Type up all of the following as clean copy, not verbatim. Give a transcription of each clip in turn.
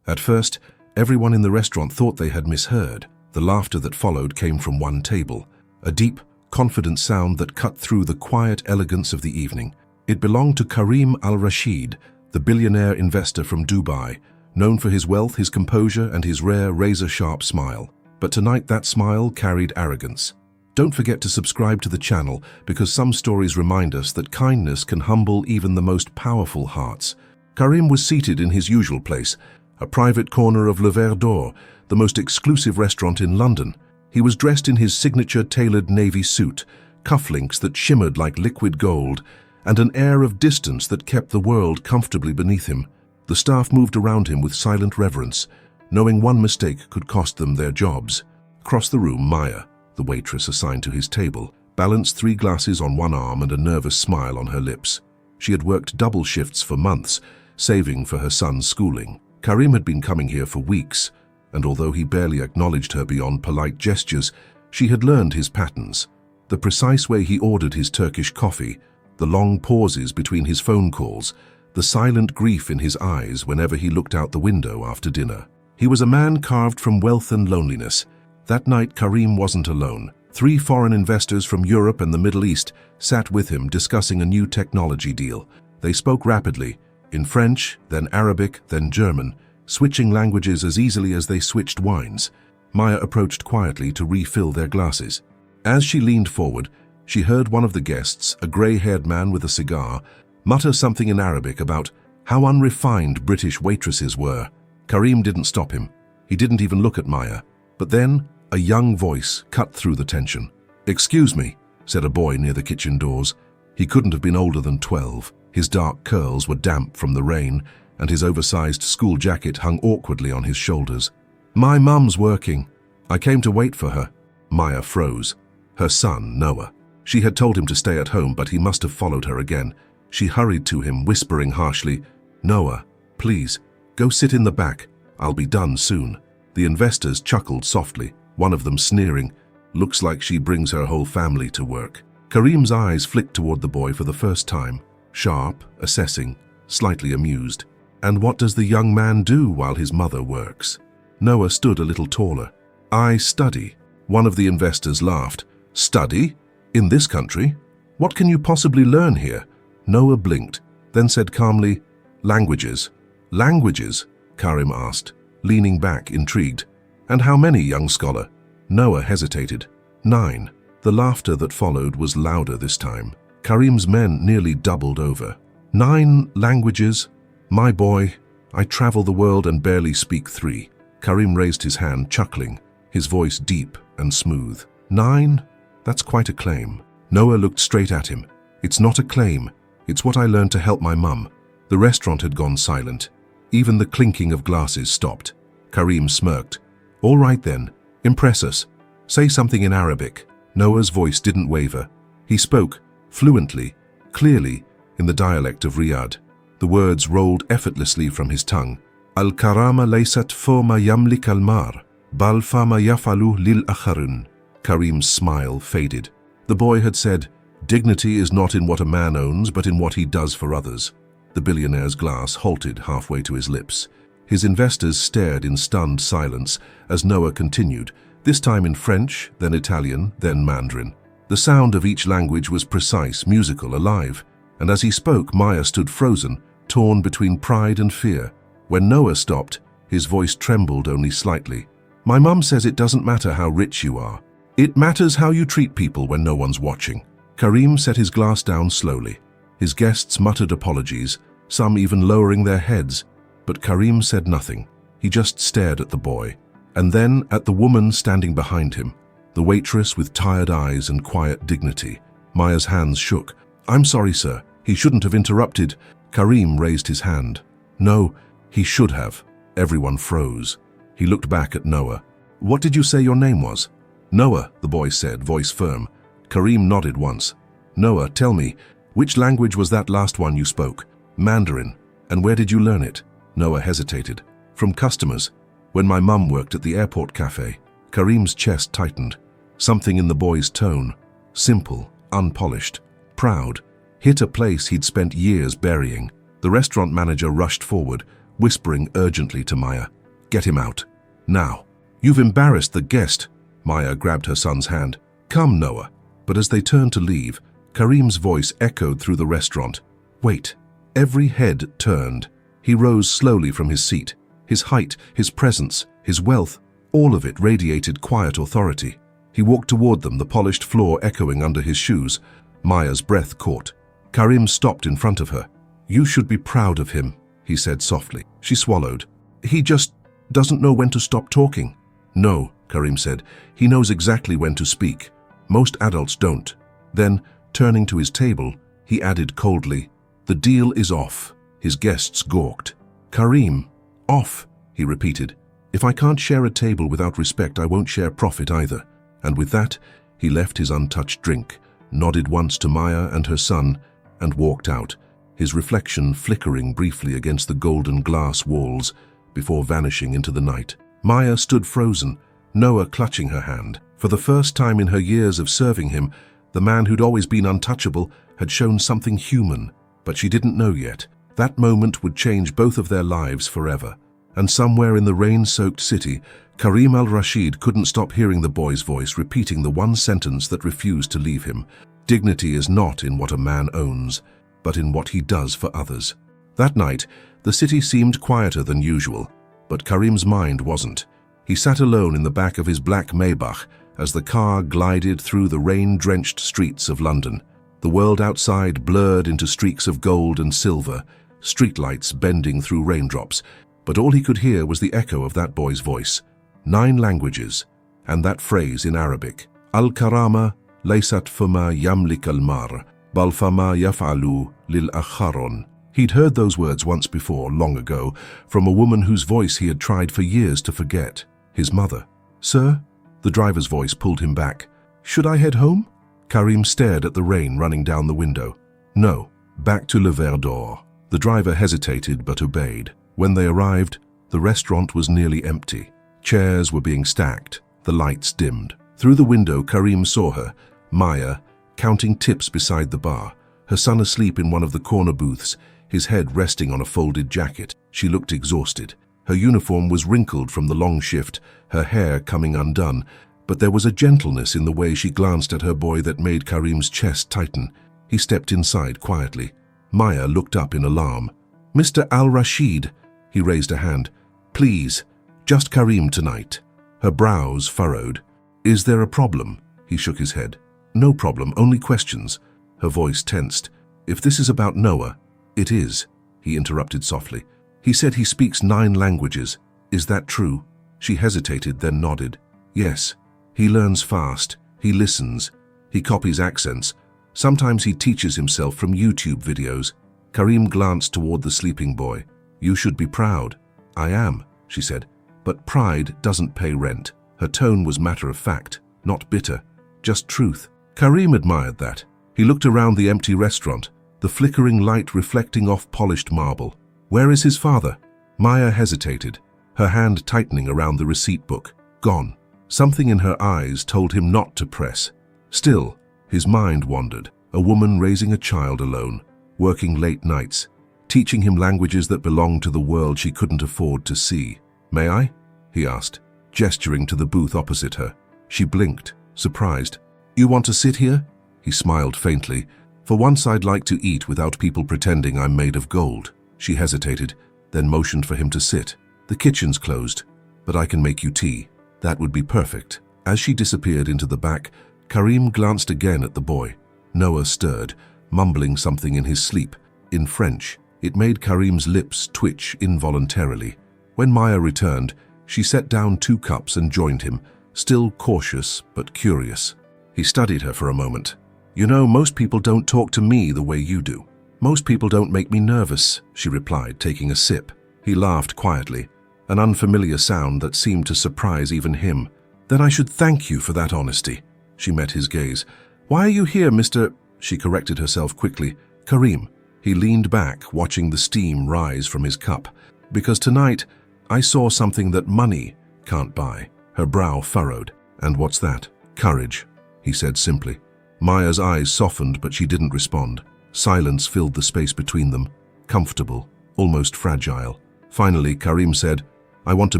At first, everyone in the restaurant thought they had misheard. The laughter that followed came from one table, a deep, confident sound that cut through the quiet elegance of the evening. It belonged to Karim Al-Rashid, the billionaire investor from Dubai, known for his wealth, his composure, and his rare razor-sharp smile. But tonight that smile carried arrogance. Don't forget to subscribe to the channel, because some stories remind us that kindness can humble even the most powerful hearts. Karim was seated in his usual place, a private corner of Le Verre d'Or, the most exclusive restaurant in London. He was dressed in his signature tailored navy suit, cufflinks that shimmered like liquid gold, and an air of distance that kept the world comfortably beneath him. The staff moved around him with silent reverence, knowing one mistake could cost them their jobs. Across the room, Maya, the waitress assigned to his table, balanced 3 glasses on one arm and a nervous smile on her lips. She had worked double shifts for months, saving for her son's schooling. Karim had been coming here for weeks, and although he barely acknowledged her beyond polite gestures, she had learned his patterns. The precise way he ordered his Turkish coffee, the long pauses between his phone calls, the silent grief in his eyes whenever he looked out the window after dinner. He was a man carved from wealth and loneliness. That night, Karim wasn't alone. 3 foreign investors from Europe and the Middle East sat with him discussing a new technology deal. They spoke rapidly, in French, then Arabic, then German, switching languages as easily as they switched wines. Maya approached quietly to refill their glasses. As she leaned forward, she heard one of the guests, a grey-haired man with a cigar, mutter something in Arabic about how unrefined British waitresses were. Karim didn't stop him. He didn't even look at Maya. But then, a young voice cut through the tension. "Excuse me," said a boy near the kitchen doors. He couldn't have been older than 12. His dark curls were damp from the rain, and his oversized school jacket hung awkwardly on his shoulders. "My mum's working. I came to wait for her." Maya froze. Her son, Noah. She had told him to stay at home, but he must have followed her again. She hurried to him, whispering harshly, "Noah, please, go sit in the back. I'll be done soon." The investors chuckled softly, one of them sneering, "Looks like she brings her whole family to work." Karim's eyes flicked toward the boy for the first time, sharp, assessing, slightly amused. "And what does the young man do while his mother works?" Noah stood a little taller. "I study." One of the investors laughed. "Study? In this country? What can you possibly learn here?" Noah blinked, then said calmly, "Languages." "Languages?" Karim asked, leaning back, intrigued. "And how many, young scholar?" Noah hesitated. 9. The laughter that followed was louder this time. Karim's men nearly doubled over. 9 languages? My boy, I travel the world and barely speak 3. Karim raised his hand, chuckling, his voice deep and smooth. 9? That's quite a claim. Noah looked straight at him. "It's not a claim. It's what I learned to help my mum." The restaurant had gone silent. Even the clinking of glasses stopped. Karim smirked. "All right then, impress us. Say something in Arabic." Noah's voice didn't waver. He spoke, fluently, clearly, in the dialect of Riyadh. The words rolled effortlessly from his tongue. "Al-karama laysat fama yamlik al-mar, bal fama yafalu lil-akharun." Karim's smile faded. The boy had said, "Dignity is not in what a man owns, but in what he does for others." The billionaire's glass halted halfway to his lips. His investors stared in stunned silence as Noah continued, this time in French, then Italian, then Mandarin. The sound of each language was precise, musical, alive, and as he spoke, Maya stood frozen, torn between pride and fear. When Noah stopped, his voice trembled only slightly. "My mum says it doesn't matter how rich you are. It matters how you treat people when no one's watching." Karim set his glass down slowly. His guests muttered apologies, some even lowering their heads, but Karim said nothing. He just stared at the boy, and then at the woman standing behind him, the waitress with tired eyes and quiet dignity. Maya's hands shook. "I'm sorry, sir. He shouldn't have interrupted." Karim raised his hand. "No, he should have." Everyone froze. He looked back at Noah. "What did you say your name was?" "Noah," the boy said, voice firm. Karim nodded once. "Noah, tell me, which language was that last one you spoke?" "Mandarin. And where did you learn it?" Noah hesitated. "From customers. When my mum worked at the airport cafe." Karim's chest tightened. Something in the boy's tone, simple, unpolished, proud, hit a place he'd spent years burying. The restaurant manager rushed forward, whispering urgently to Maya, Get him out. Now. You've embarrassed the guest. Maya grabbed her son's hand. Come, Noah. But as they turned to leave, Karim's voice echoed through the restaurant. Wait. Every head turned. He rose slowly from his seat. His height, his presence, his wealth, all of it radiated quiet authority. He walked toward them, the polished floor echoing under his shoes. Maya's breath caught. Karim stopped in front of her. You should be proud of him, he said softly. She swallowed. He just doesn't know when to stop talking. No, Karim said. He knows exactly when to speak. Most adults don't. Then, turning to his table, he added coldly, the deal is off. His guests gawked. Karim, off, he repeated. If I can't share a table without respect, I won't share profit either. And with that, he left his untouched drink, nodded once to Maya and her son, and walked out, his reflection flickering briefly against the golden glass walls before vanishing into the night. Maya stood frozen, Noah clutching her hand. For the first time in her years of serving him, the man who'd always been untouchable had shown something human, but she didn't know yet. That moment would change both of their lives forever. And somewhere in the rain-soaked city, Karim al-Rashid couldn't stop hearing the boy's voice repeating the one sentence that refused to leave him. Dignity is not in what a man owns, but in what he does for others. That night, the city seemed quieter than usual, but Karim's mind wasn't. He sat alone in the back of his black Maybach as the car glided through the rain-drenched streets of London. The world outside blurred into streaks of gold and silver, streetlights bending through raindrops, but all he could hear was the echo of that boy's voice. 9 languages, and that phrase in Arabic, Al-Karama laysat fama yamlik al-mar, bal fama yaf'alu lil-akharon. He'd heard those words once before, long ago, from a woman whose voice he had tried for years to forget, his mother. Sir? The driver's voice pulled him back. Should I head home? Karim stared at the rain running down the window. No, back to Le Verre d'Or. The driver hesitated but obeyed. When they arrived, the restaurant was nearly empty. Chairs were being stacked, the lights dimmed. Through the window, Karim saw her, Maya, counting tips beside the bar, her son asleep in one of the corner booths, his head resting on a folded jacket. She looked exhausted. Her uniform was wrinkled from the long shift, her hair coming undone, but there was a gentleness in the way she glanced at her boy that made Karim's chest tighten. He stepped inside quietly. Maya looked up in alarm. Mr. Al-Rashid, he raised a hand. Please, just Karim tonight. Her brows furrowed. Is there a problem? He shook his head. No problem, only questions. Her voice tensed. If this is about Noah, it is, he interrupted softly. He said he speaks 9 languages. Is that true? She hesitated, then nodded. Yes. He learns fast. He listens. He copies accents. Sometimes he teaches himself from YouTube videos. Karim glanced toward the sleeping boy. You should be proud. I am, she said. But pride doesn't pay rent. Her tone was matter of fact, not bitter, just truth. Karim admired that. He looked around the empty restaurant, the flickering light reflecting off polished marble. Where is his father? Maya hesitated, her hand tightening around the receipt book. Gone. Something in her eyes told him not to press. Still, his mind wandered. A woman raising a child alone, working late nights, teaching him languages that belonged to the world she couldn't afford to see. May I? He asked, gesturing to the booth opposite her. She blinked, surprised. You want to sit here? He smiled faintly. For once I'd like to eat without people pretending I'm made of gold. She hesitated, then motioned for him to sit. The kitchen's closed, but I can make you tea. That would be perfect. As she disappeared into the back, Karim glanced again at the boy. Noah stirred, mumbling something in his sleep. In French, it made Karim's lips twitch involuntarily. When Maya returned, she set down 2 cups and joined him, still cautious but curious. He studied her for a moment. You know, most people don't talk to me the way you do. Most people don't make me nervous, she replied, taking a sip. He laughed quietly, an unfamiliar sound that seemed to surprise even him. Then I should thank you for that honesty. She met his gaze. Why are you here, Mr. She corrected herself quickly. Karim. He leaned back, watching the steam rise from his cup. Because tonight, I saw something that money can't buy. Her brow furrowed. And what's that? Courage, he said simply. Maya's eyes softened, but she didn't respond. Silence filled the space between them, comfortable, almost fragile. Finally, Karim said, I want to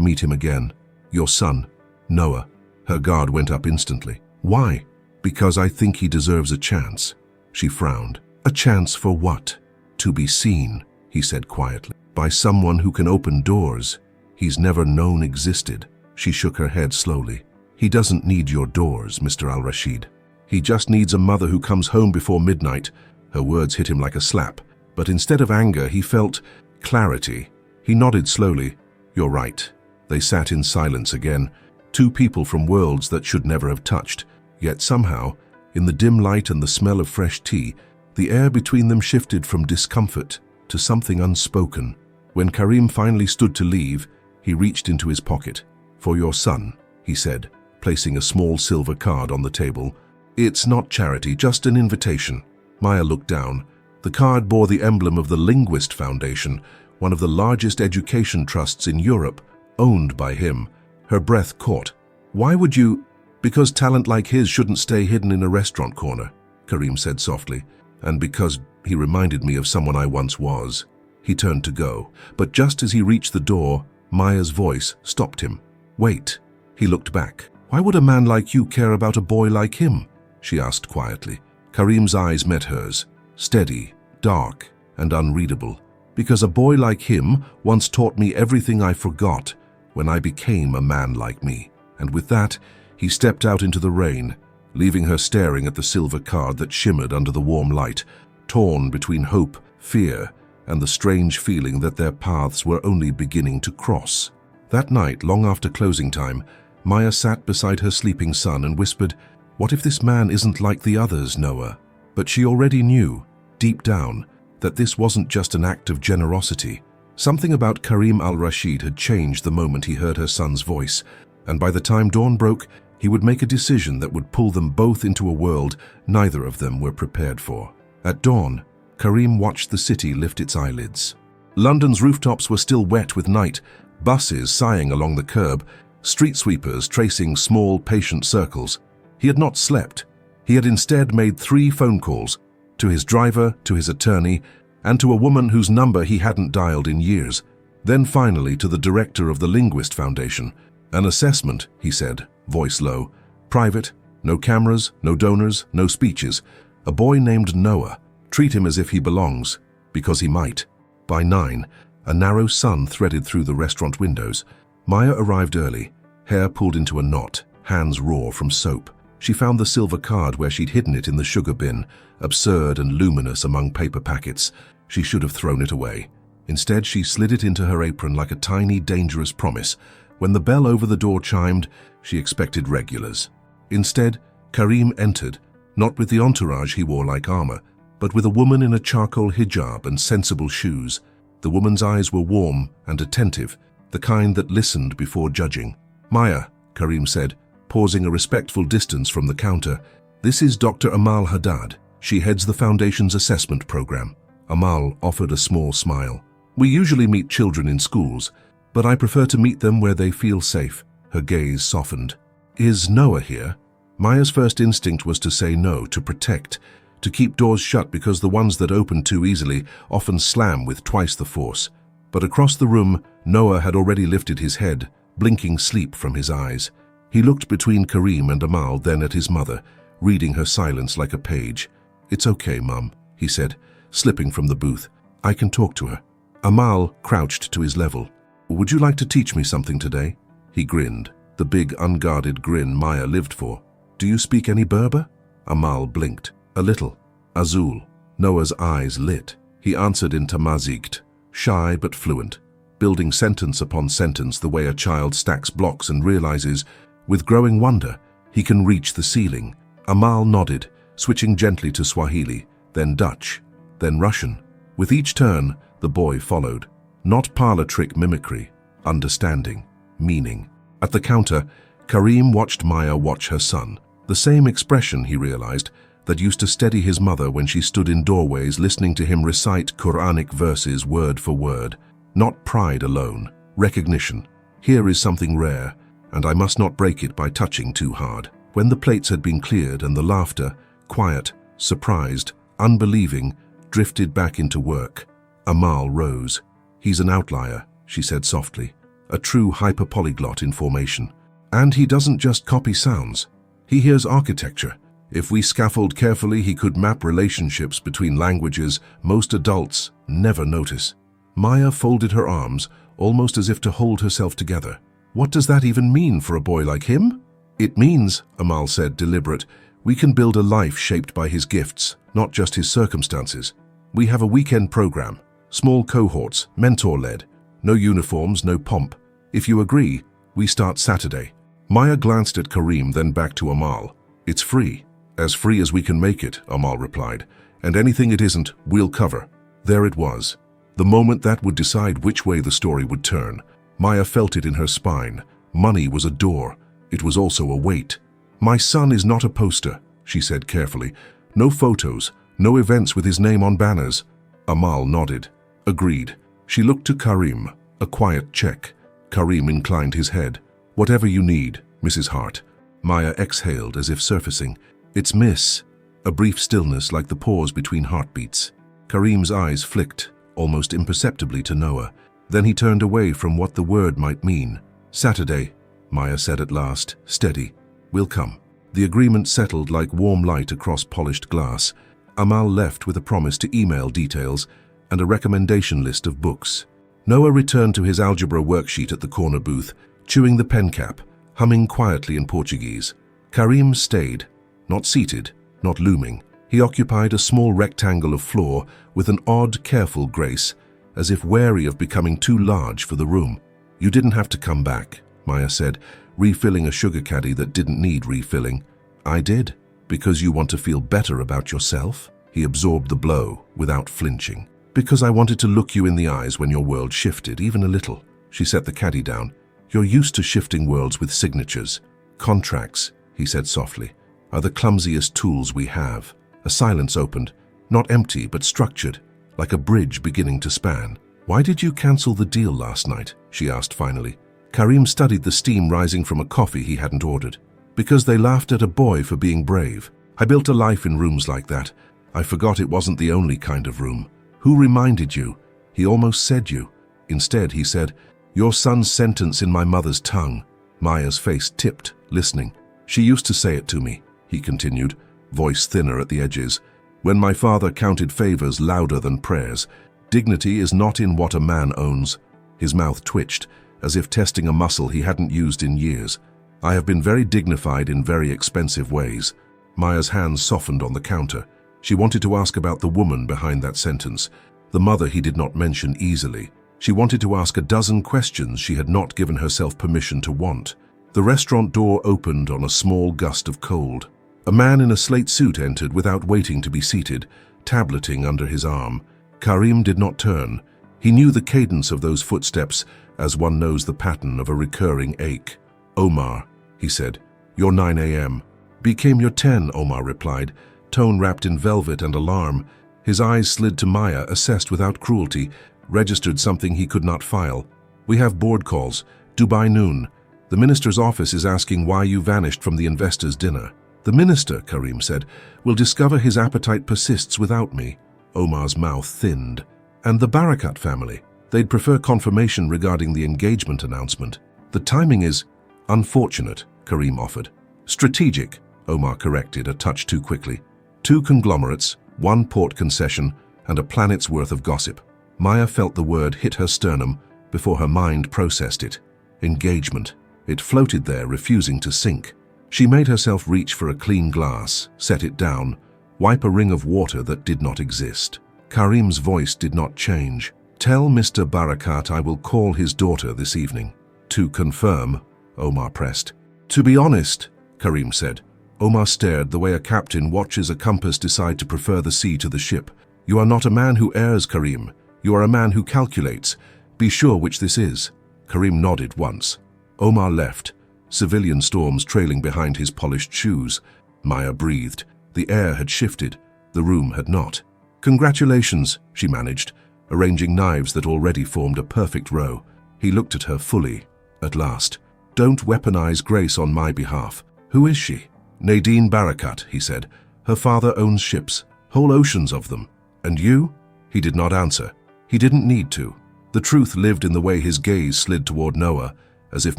meet him again. Your son, Noah." Her guard went up instantly. "Why?" "Because I think he deserves a chance." She frowned. "A chance for what?" "To be seen," he said quietly, "by someone who can open doors he's never known existed." She shook her head slowly. "He doesn't need your doors, Mr. Al-Rashid. He just needs a mother who comes home before midnight." Her words hit him like a slap, but instead of anger, he felt clarity. He nodded slowly. "You're right." They sat in silence again, two people from worlds that should never have touched. Yet somehow, in the dim light and the smell of fresh tea, the air between them shifted from discomfort to something unspoken. When Karim finally stood to leave, he reached into his pocket. "For your son," he said, placing a small silver card on the table. "It's not charity, just an invitation." Maya looked down. The card bore the emblem of the Linguist Foundation, one of the largest education trusts in Europe, owned by him. Her breath caught. "Why would you—" "Because talent like his shouldn't stay hidden in a restaurant corner," Karim said softly. "And because he reminded me of someone I once was." He turned to go, but just as he reached the door, Maya's voice stopped him. "Wait." He looked back. "Why would a man like you care about a boy like him?" she asked quietly. Karim's eyes met hers, steady, dark, and unreadable. "Because a boy like him once taught me everything I forgot when I became a man like me." And with that, he stepped out into the rain, leaving her staring at the silver card that shimmered under the warm light, torn between hope, fear, and the strange feeling that their paths were only beginning to cross. That night, long after closing time, Maya sat beside her sleeping son and whispered, "What if this man isn't like the others, Noah?" But she already knew, deep down, that this wasn't just an act of generosity. Something about Karim al-Rashid had changed the moment he heard her son's voice, and by the time dawn broke, he would make a decision that would pull them both into a world neither of them were prepared for. At dawn, Karim watched the city lift its eyelids. London's rooftops were still wet with night, buses sighing along the curb, street sweepers tracing small, patient circles. He had not slept. He had instead made 3 phone calls, to his driver, to his attorney, and to a woman whose number he hadn't dialed in years. Then finally to the director of the Linguist Foundation. "An assessment," he said, voice low. "Private, no cameras, no donors, no speeches. A boy named Noah. Treat him as if he belongs, because he might." By 9, a narrow sun threaded through the restaurant windows. Maya arrived early, hair pulled into a knot, hands raw from soap. She found the silver card where she'd hidden it in the sugar bin, absurd and luminous among paper packets. She should have thrown it away. Instead, she slid it into her apron like a tiny, dangerous promise. When the bell over the door chimed, she expected regulars. Instead, Karim entered, not with the entourage he wore like armor, but with a woman in a charcoal hijab and sensible shoes. The woman's eyes were warm and attentive, the kind that listened before judging. "Maya," Karim said, pausing a respectful distance from the counter, "this is Dr. Amal Haddad. She heads the Foundation's assessment program." Amal offered a small smile. "We usually meet children in schools, but I prefer to meet them where they feel safe." Her gaze softened. "Is Noah here?" Maya's first instinct was to say no, to protect, to keep doors shut because the ones that open too easily often slam with twice the force. But across the room, Noah had already lifted his head, blinking sleep from his eyes. He looked between Karim and Amal, then at his mother, reading her silence like a page. "It's okay, Mum," he said, slipping from the booth. "I can talk to her." Amal crouched to his level. "Would you like to teach me something today?" He grinned, the big, unguarded grin Maya lived for. "Do you speak any Berber?" Amal blinked. "A little." "Azul." Noah's eyes lit. He answered in Tamazight, shy but fluent, building sentence upon sentence the way a child stacks blocks and realizes, with growing wonder, he can reach the ceiling. Amal nodded, switching gently to Swahili, then Dutch, then Russian. With each turn, the boy followed. Not parlor trick mimicry, understanding, meaning. At the counter, Karim watched Maya watch her son. The same expression, he realized, that used to steady his mother when she stood in doorways listening to him recite Quranic verses word for word. Not pride alone, recognition. Here is something rare, and I must not break it by touching too hard. When the plates had been cleared and the laughter, quiet, surprised, unbelieving, drifted back into work, Amal rose. "He's an outlier," she said softly. a true hyperpolyglot in formation. And he doesn't just copy sounds. He hears architecture. If we scaffold carefully, he could map relationships between languages most adults never notice. Maya folded her arms, almost as if to hold herself together. What does that even mean for a boy like him? It means, Amal said, deliberate, we can build a life shaped by his gifts, not just his circumstances. We have a weekend program, small cohorts, mentor-led. No uniforms, no pomp. If you agree, we start Saturday. Maya glanced at Karim, then back to Amal. It's free. As free as we can make it, Amal replied. And anything it isn't, we'll cover. There it was. The moment that would decide which way the story would turn. Maya felt it in her spine. Money was a door. It was also a weight. My son is not a poster, she said carefully. No photos, no events with his name on banners. Amal nodded. Agreed. She looked to Karim. A quiet check. Karim inclined his head. Whatever you need, Mrs. Hart. Maya exhaled as if surfacing. It's Miss. A brief stillness like the pause between heartbeats. Karim's eyes flicked, almost imperceptibly to Noah. Then he turned away from what the word might mean. Saturday, Maya said at last, steady. We'll come. The agreement settled like warm light across polished glass. Amal left with a promise to email details and a recommendation list of books. Noah returned to his algebra worksheet at the corner booth, chewing the pen cap, humming quietly in Portuguese. Karim stayed, not seated, not looming. He occupied a small rectangle of floor with an odd, careful grace, as if wary of becoming too large for the room. You didn't have to come back, Maya said, refilling a sugar caddy that didn't need refilling. I did. Because you want to feel better about yourself? He absorbed the blow without flinching. Because I wanted to look you in the eyes when your world shifted, even a little. She set the caddy down. You're used to shifting worlds with signatures. Contracts, he said softly, are the clumsiest tools we have. A silence opened, not empty but structured, like a bridge beginning to span. Why did you cancel the deal last night? She asked finally. Karim studied the steam rising from a coffee he hadn't ordered. Because they laughed at a boy for being brave. I built a life in rooms like that. I forgot it wasn't the only kind of room. Who reminded you? He almost said you. Instead, he said, your son's sentence in my mother's tongue. Maya's face tipped, listening. She used to say it to me, he continued, voice thinner at the edges. When my father counted favors louder than prayers. Dignity is not in what a man owns. His mouth twitched, as if testing a muscle he hadn't used in years. I have been very dignified in very expensive ways. Maya's hands softened on the counter. She wanted to ask about the woman behind that sentence, the mother he did not mention easily. She wanted to ask a dozen questions she had not given herself permission to want. The restaurant door opened on a small gust of cold. A man in a slate suit entered without waiting to be seated, tableting under his arm. Karim did not turn. He knew the cadence of those footsteps as one knows the pattern of a recurring ache. Omar, he said, your 9 a.m. Became your 10, Omar replied, tone wrapped in velvet and alarm. His eyes slid to Maya, assessed without cruelty, registered something he could not file. We have board calls. Dubai noon. The minister's office is asking why you vanished from the investors' dinner. The minister, Karim said, will discover his appetite persists without me. Omar's mouth thinned. And the Barakat family. They'd prefer confirmation regarding the engagement announcement. The timing is unfortunate, Karim offered. Strategic, Omar corrected a touch too quickly. 2 conglomerates, 1 port concession, and a planet's worth of gossip. Maya felt the word hit her sternum before her mind processed it. Engagement. It floated there, refusing to sink. She made herself reach for a clean glass, set it down, wipe a ring of water that did not exist. Karim's voice did not change. Tell Mr. Barakat I will call his daughter this evening. To confirm, Omar pressed. To be honest, Karim said. Omar stared the way a captain watches a compass decide to prefer the sea to the ship. You are not a man who errs, Karim. You are a man who calculates. Be sure which this is. Karim nodded once. Omar left, civilian storms trailing behind his polished shoes. Maya breathed. The air had shifted. The room had not. Congratulations, she managed, arranging knives that already formed a perfect row. He looked at her fully, at last. Don't weaponize Grace on my behalf. Who is she? Nadine Barakat, he said. Her father owns ships, whole oceans of them. And you? He did not answer. He didn't need to. The truth lived in the way his gaze slid toward Noah, as if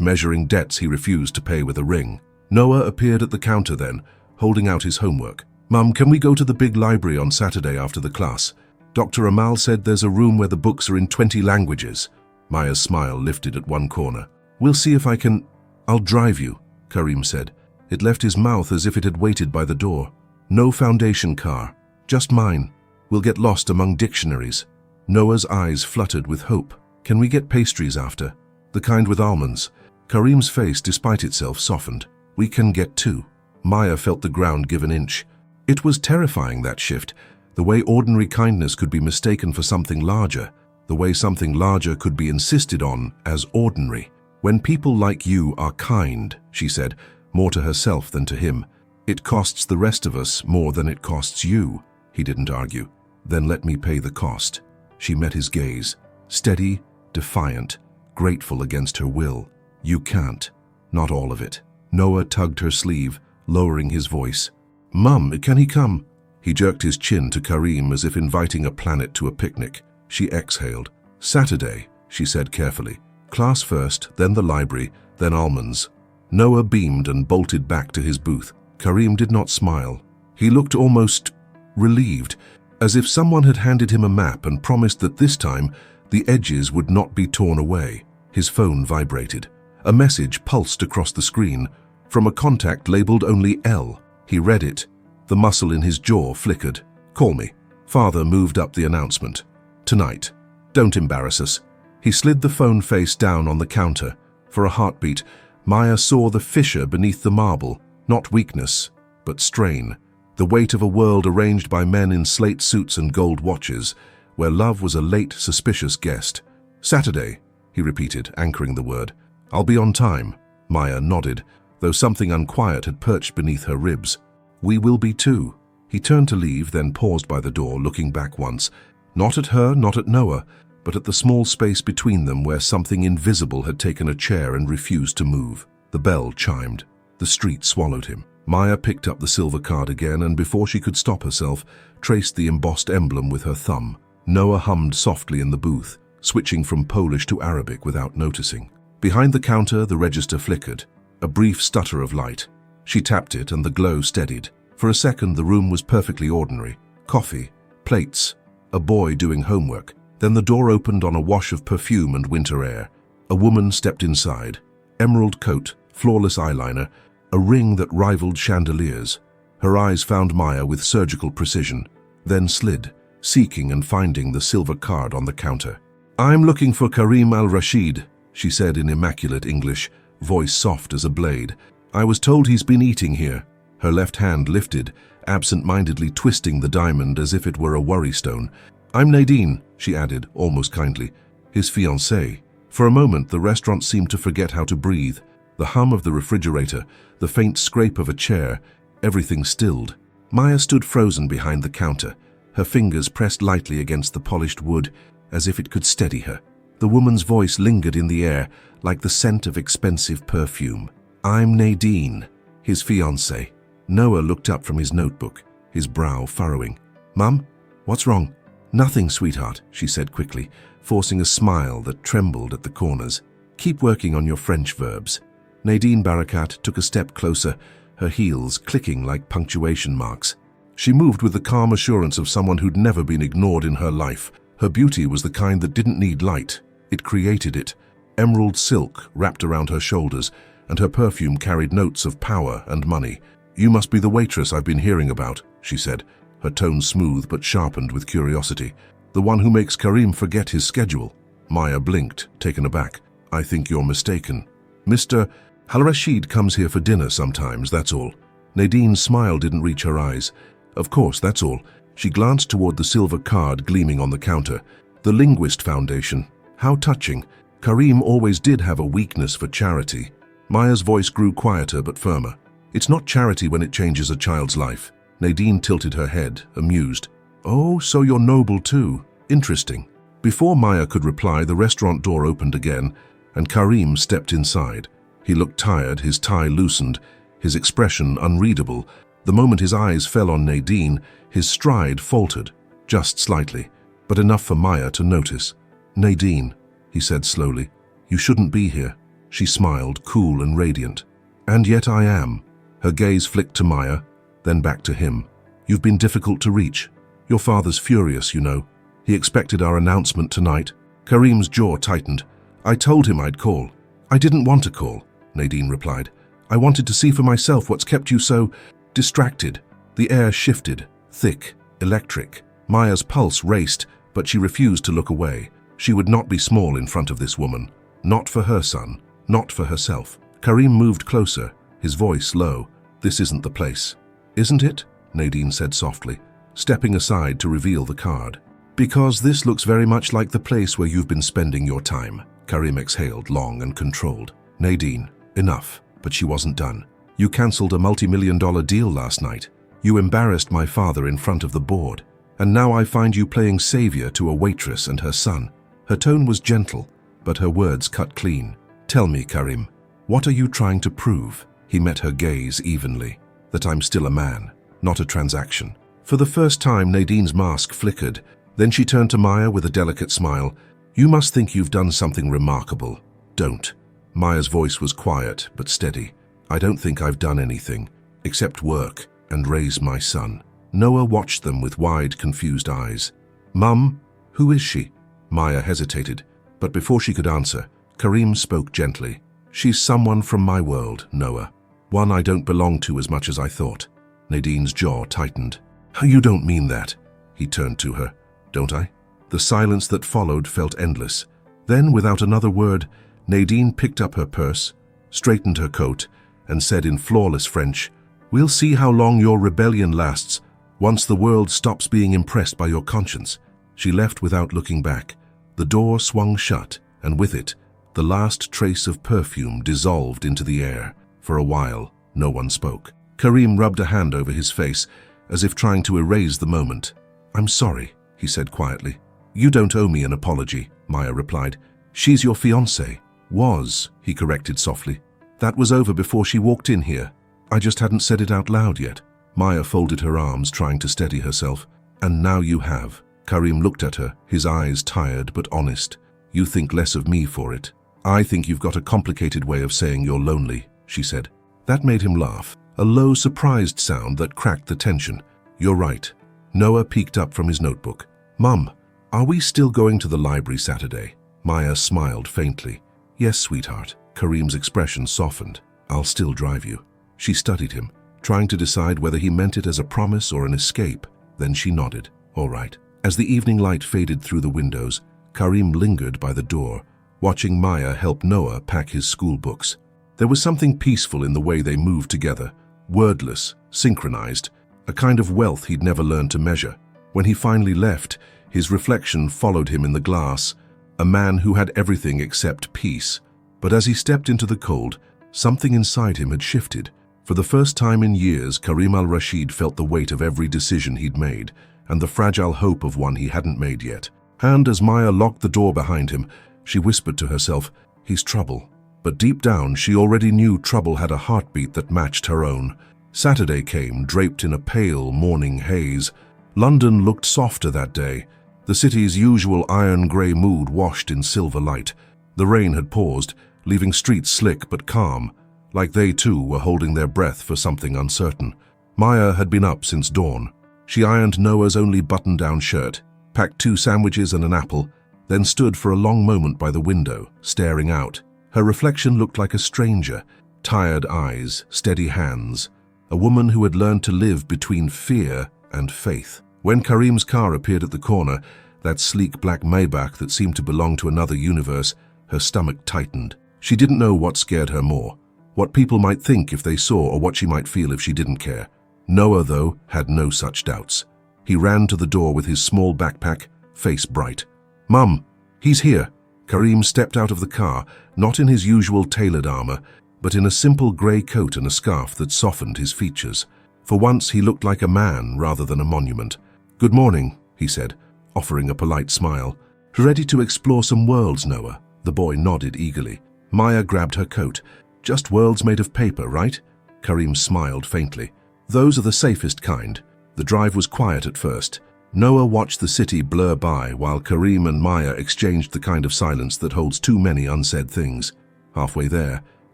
measuring debts he refused to pay with a ring. Noah appeared at the counter then, holding out his homework. "Mum, can we go to the big library on Saturday after the class? Dr. Amal said there's a room where the books are in 20 languages. Maya's smile lifted at one corner. "We'll see if I can—" "I'll drive you," Karim said. It left his mouth as if it had waited by the door. "No foundation car, just mine. We'll get lost among dictionaries." Noah's eyes fluttered with hope. "Can we get pastries after? The kind with almonds?" Karim's face, despite itself, softened. "We can get two." Maya felt the ground give an inch. It was terrifying, that shift. The way ordinary kindness could be mistaken for something larger. The way something larger could be insisted on as ordinary. "When people like you are kind," she said, more to herself than to him, "it costs the rest of us more than it costs you." He didn't argue. "Then let me pay the cost." She met his gaze, steady, defiant, grateful against her will. "You can't. Not all of it." Noah tugged her sleeve, lowering his voice. "Mum, can he come?" He jerked his chin to Karim as if inviting a planet to a picnic. She exhaled. "Saturday," she said carefully. "Class first, then the library, then almonds." Noah beamed and bolted back to his booth. Karim did not smile. He looked almost relieved, as if someone had handed him a map and promised that this time the edges would not be torn away. His phone vibrated. A message pulsed across the screen, from a contact labeled only L. He read it. The muscle in his jaw flickered. "Call me." Father moved up the announcement. "Tonight. Don't embarrass us." He slid the phone face down on the counter. For a heartbeat, Maya saw the fissure beneath the marble, not weakness, but strain. The weight of a world arranged by men in slate suits and gold watches, where love was a late, suspicious guest. "Saturday," he repeated, anchoring the word. "I'll be on time." Maya nodded, though something unquiet had perched beneath her ribs. "We will be too." He turned to leave, then paused by the door, looking back once. Not at her, not at Noah, but at the small space between them where something invisible had taken a chair and refused to move. The bell chimed. The street swallowed him. Maya picked up the silver card again and, before she could stop herself, traced the embossed emblem with her thumb. Noah hummed softly in the booth, switching from Polish to Arabic without noticing. Behind the counter, the register flickered. A brief stutter of light. She tapped it and the glow steadied. For a second, the room was perfectly ordinary. Coffee, plates, a boy doing homework. Then the door opened on a wash of perfume and winter air. A woman stepped inside. Emerald coat, flawless eyeliner, a ring that rivaled chandeliers. Her eyes found Maya with surgical precision, then slid, seeking and finding the silver card on the counter. "I'm looking for Karim al-Rashid," she said in immaculate English, voice soft as a blade. "I was told he's been eating here." Her left hand lifted, absent-mindedly twisting the diamond as if it were a worry stone. "I'm Nadine," she added, almost kindly. "His fiancée." For a moment, the restaurant seemed to forget how to breathe. The hum of the refrigerator, the faint scrape of a chair, everything stilled. Maya stood frozen behind the counter, her fingers pressed lightly against the polished wood, as if it could steady her. The woman's voice lingered in the air, like the scent of expensive perfume. "I'm Nadine, his fiancée." Noah looked up from his notebook, his brow furrowing. "Mum, what's wrong?" "Nothing, sweetheart," she said quickly, forcing a smile that trembled at the corners. "Keep working on your French verbs." Nadine Barakat took a step closer, her heels clicking like punctuation marks. She moved with the calm assurance of someone who'd never been ignored in her life. Her beauty was the kind that didn't need light. It created it. Emerald silk wrapped around her shoulders, and her perfume carried notes of power and money. "You must be the waitress I've been hearing about," she said, her tone smooth but sharpened with curiosity. "The one who makes Karim forget his schedule." Maya blinked, taken aback. "I think you're mistaken. Mr. Al-Rashid comes here for dinner sometimes, that's all." Nadine's smile didn't reach her eyes. "Of course, that's all." She glanced toward the silver card gleaming on the counter. "The Linguist Foundation. How touching. Karim always did have a weakness for charity." Maya's voice grew quieter but firmer. "It's not charity when it changes a child's life." Nadine tilted her head, amused. "Oh, so you're noble too. Interesting." Before Maya could reply, the restaurant door opened again, and Karim stepped inside. He looked tired, his tie loosened, his expression unreadable. The moment his eyes fell on Nadine, his stride faltered, just slightly, but enough for Maya to notice. "Nadine," he said slowly. You shouldn't be here. She smiled, cool and radiant. And yet I am. Her gaze flicked to Maya, then back to him. You've been difficult to reach. Your father's furious, you know. He expected our announcement tonight. Karim's jaw tightened. I told him I'd call. I didn't want to call, Nadine replied. I wanted to see for myself what's kept you so distracted. The air shifted, thick, electric. Maya's pulse raced, but she refused to look away. She would not be small in front of this woman. Not for her son, not for herself. Karim moved closer, his voice low. This isn't the place. Isn't it? Nadine said softly, stepping aside to reveal the card. Because this looks very much like the place where you've been spending your time. Karim exhaled, long and controlled. Nadine, enough. But she wasn't done. You cancelled a multi-million-dollar deal last night. You embarrassed my father in front of the board. And now I find you playing savior to a waitress and her son. Her tone was gentle, but her words cut clean. Tell me, Karim, what are you trying to prove? He met her gaze evenly. That I'm still a man, not a transaction. For the first time, Nadine's mask flickered. Then she turned to Maya with a delicate smile. You must think you've done something remarkable. Don't. Maya's voice was quiet but steady. I don't think I've done anything, except work and raise my son. Noah watched them with wide, confused eyes. Mum, who is she? Maya hesitated, but before she could answer, Karim spoke gently. She's someone from my world, Noah. One I don't belong to as much as I thought. Nadine's jaw tightened. You don't mean that. He turned to her. Don't I? The silence that followed felt endless. Then, without another word, Nadine picked up her purse, straightened her coat, and said in flawless French, We'll see how long your rebellion lasts once the world stops being impressed by your conscience. She left without looking back. The door swung shut, and with it, the last trace of perfume dissolved into the air. For a while, no one spoke. Karim rubbed a hand over his face, as if trying to erase the moment. I'm sorry, he said quietly. You don't owe me an apology, Maya replied. She's your fiancée. Was, he corrected softly. That was over before she walked in here. I just hadn't said it out loud yet. Maya folded her arms, trying to steady herself. And now you have. Karim looked at her, his eyes tired but honest. You think less of me for it. I think you've got a complicated way of saying you're lonely, she said. That made him laugh, a low, surprised sound that cracked the tension. You're right. Noah peeked up from his notebook. Mum, are we still going to the library Saturday? Maya smiled faintly. Yes, sweetheart. Karim's expression softened. I'll still drive you. She studied him, trying to decide whether he meant it as a promise or an escape. Then she nodded. All right. As the evening light faded through the windows, Karim lingered by the door, watching Maya help Noah pack his school books. There was something peaceful in the way they moved together, wordless, synchronized, a kind of wealth he'd never learned to measure. When he finally left, his reflection followed him in the glass, a man who had everything except peace. But as he stepped into the cold, something inside him had shifted. For the first time in years, Karim al-Rashid felt the weight of every decision he'd made, and the fragile hope of one he hadn't made yet. And as Maya locked the door behind him, she whispered to herself, he's trouble. But deep down, she already knew trouble had a heartbeat that matched her own. Saturday came, draped in a pale morning haze. London looked softer that day. The city's usual iron-grey mood washed in silver light. The rain had paused, leaving streets slick but calm, like they too were holding their breath for something uncertain. Maya had been up since dawn. She ironed Noah's only button-down shirt, packed 2 sandwiches and an apple, then stood for a long moment by the window, staring out. Her reflection looked like a stranger, tired eyes, steady hands, a woman who had learned to live between fear and faith. When Karim's car appeared at the corner, that sleek black Maybach that seemed to belong to another universe, her stomach tightened. She didn't know what scared her more, what people might think if they saw or what she might feel if she didn't care. Noah, though, had no such doubts. He ran to the door with his small backpack, face bright. Mum, he's here. Karim stepped out of the car, not in his usual tailored armor, but in a simple grey coat and a scarf that softened his features. For once, he looked like a man rather than a monument. Good morning, he said, offering a polite smile. Ready to explore some worlds, Noah? The boy nodded eagerly. Maya grabbed her coat. Just worlds made of paper, right? Karim smiled faintly. Those are the safest kind. The drive was quiet at first. Noah watched the city blur by while Karim and Maya exchanged the kind of silence that holds too many unsaid things. Halfway there,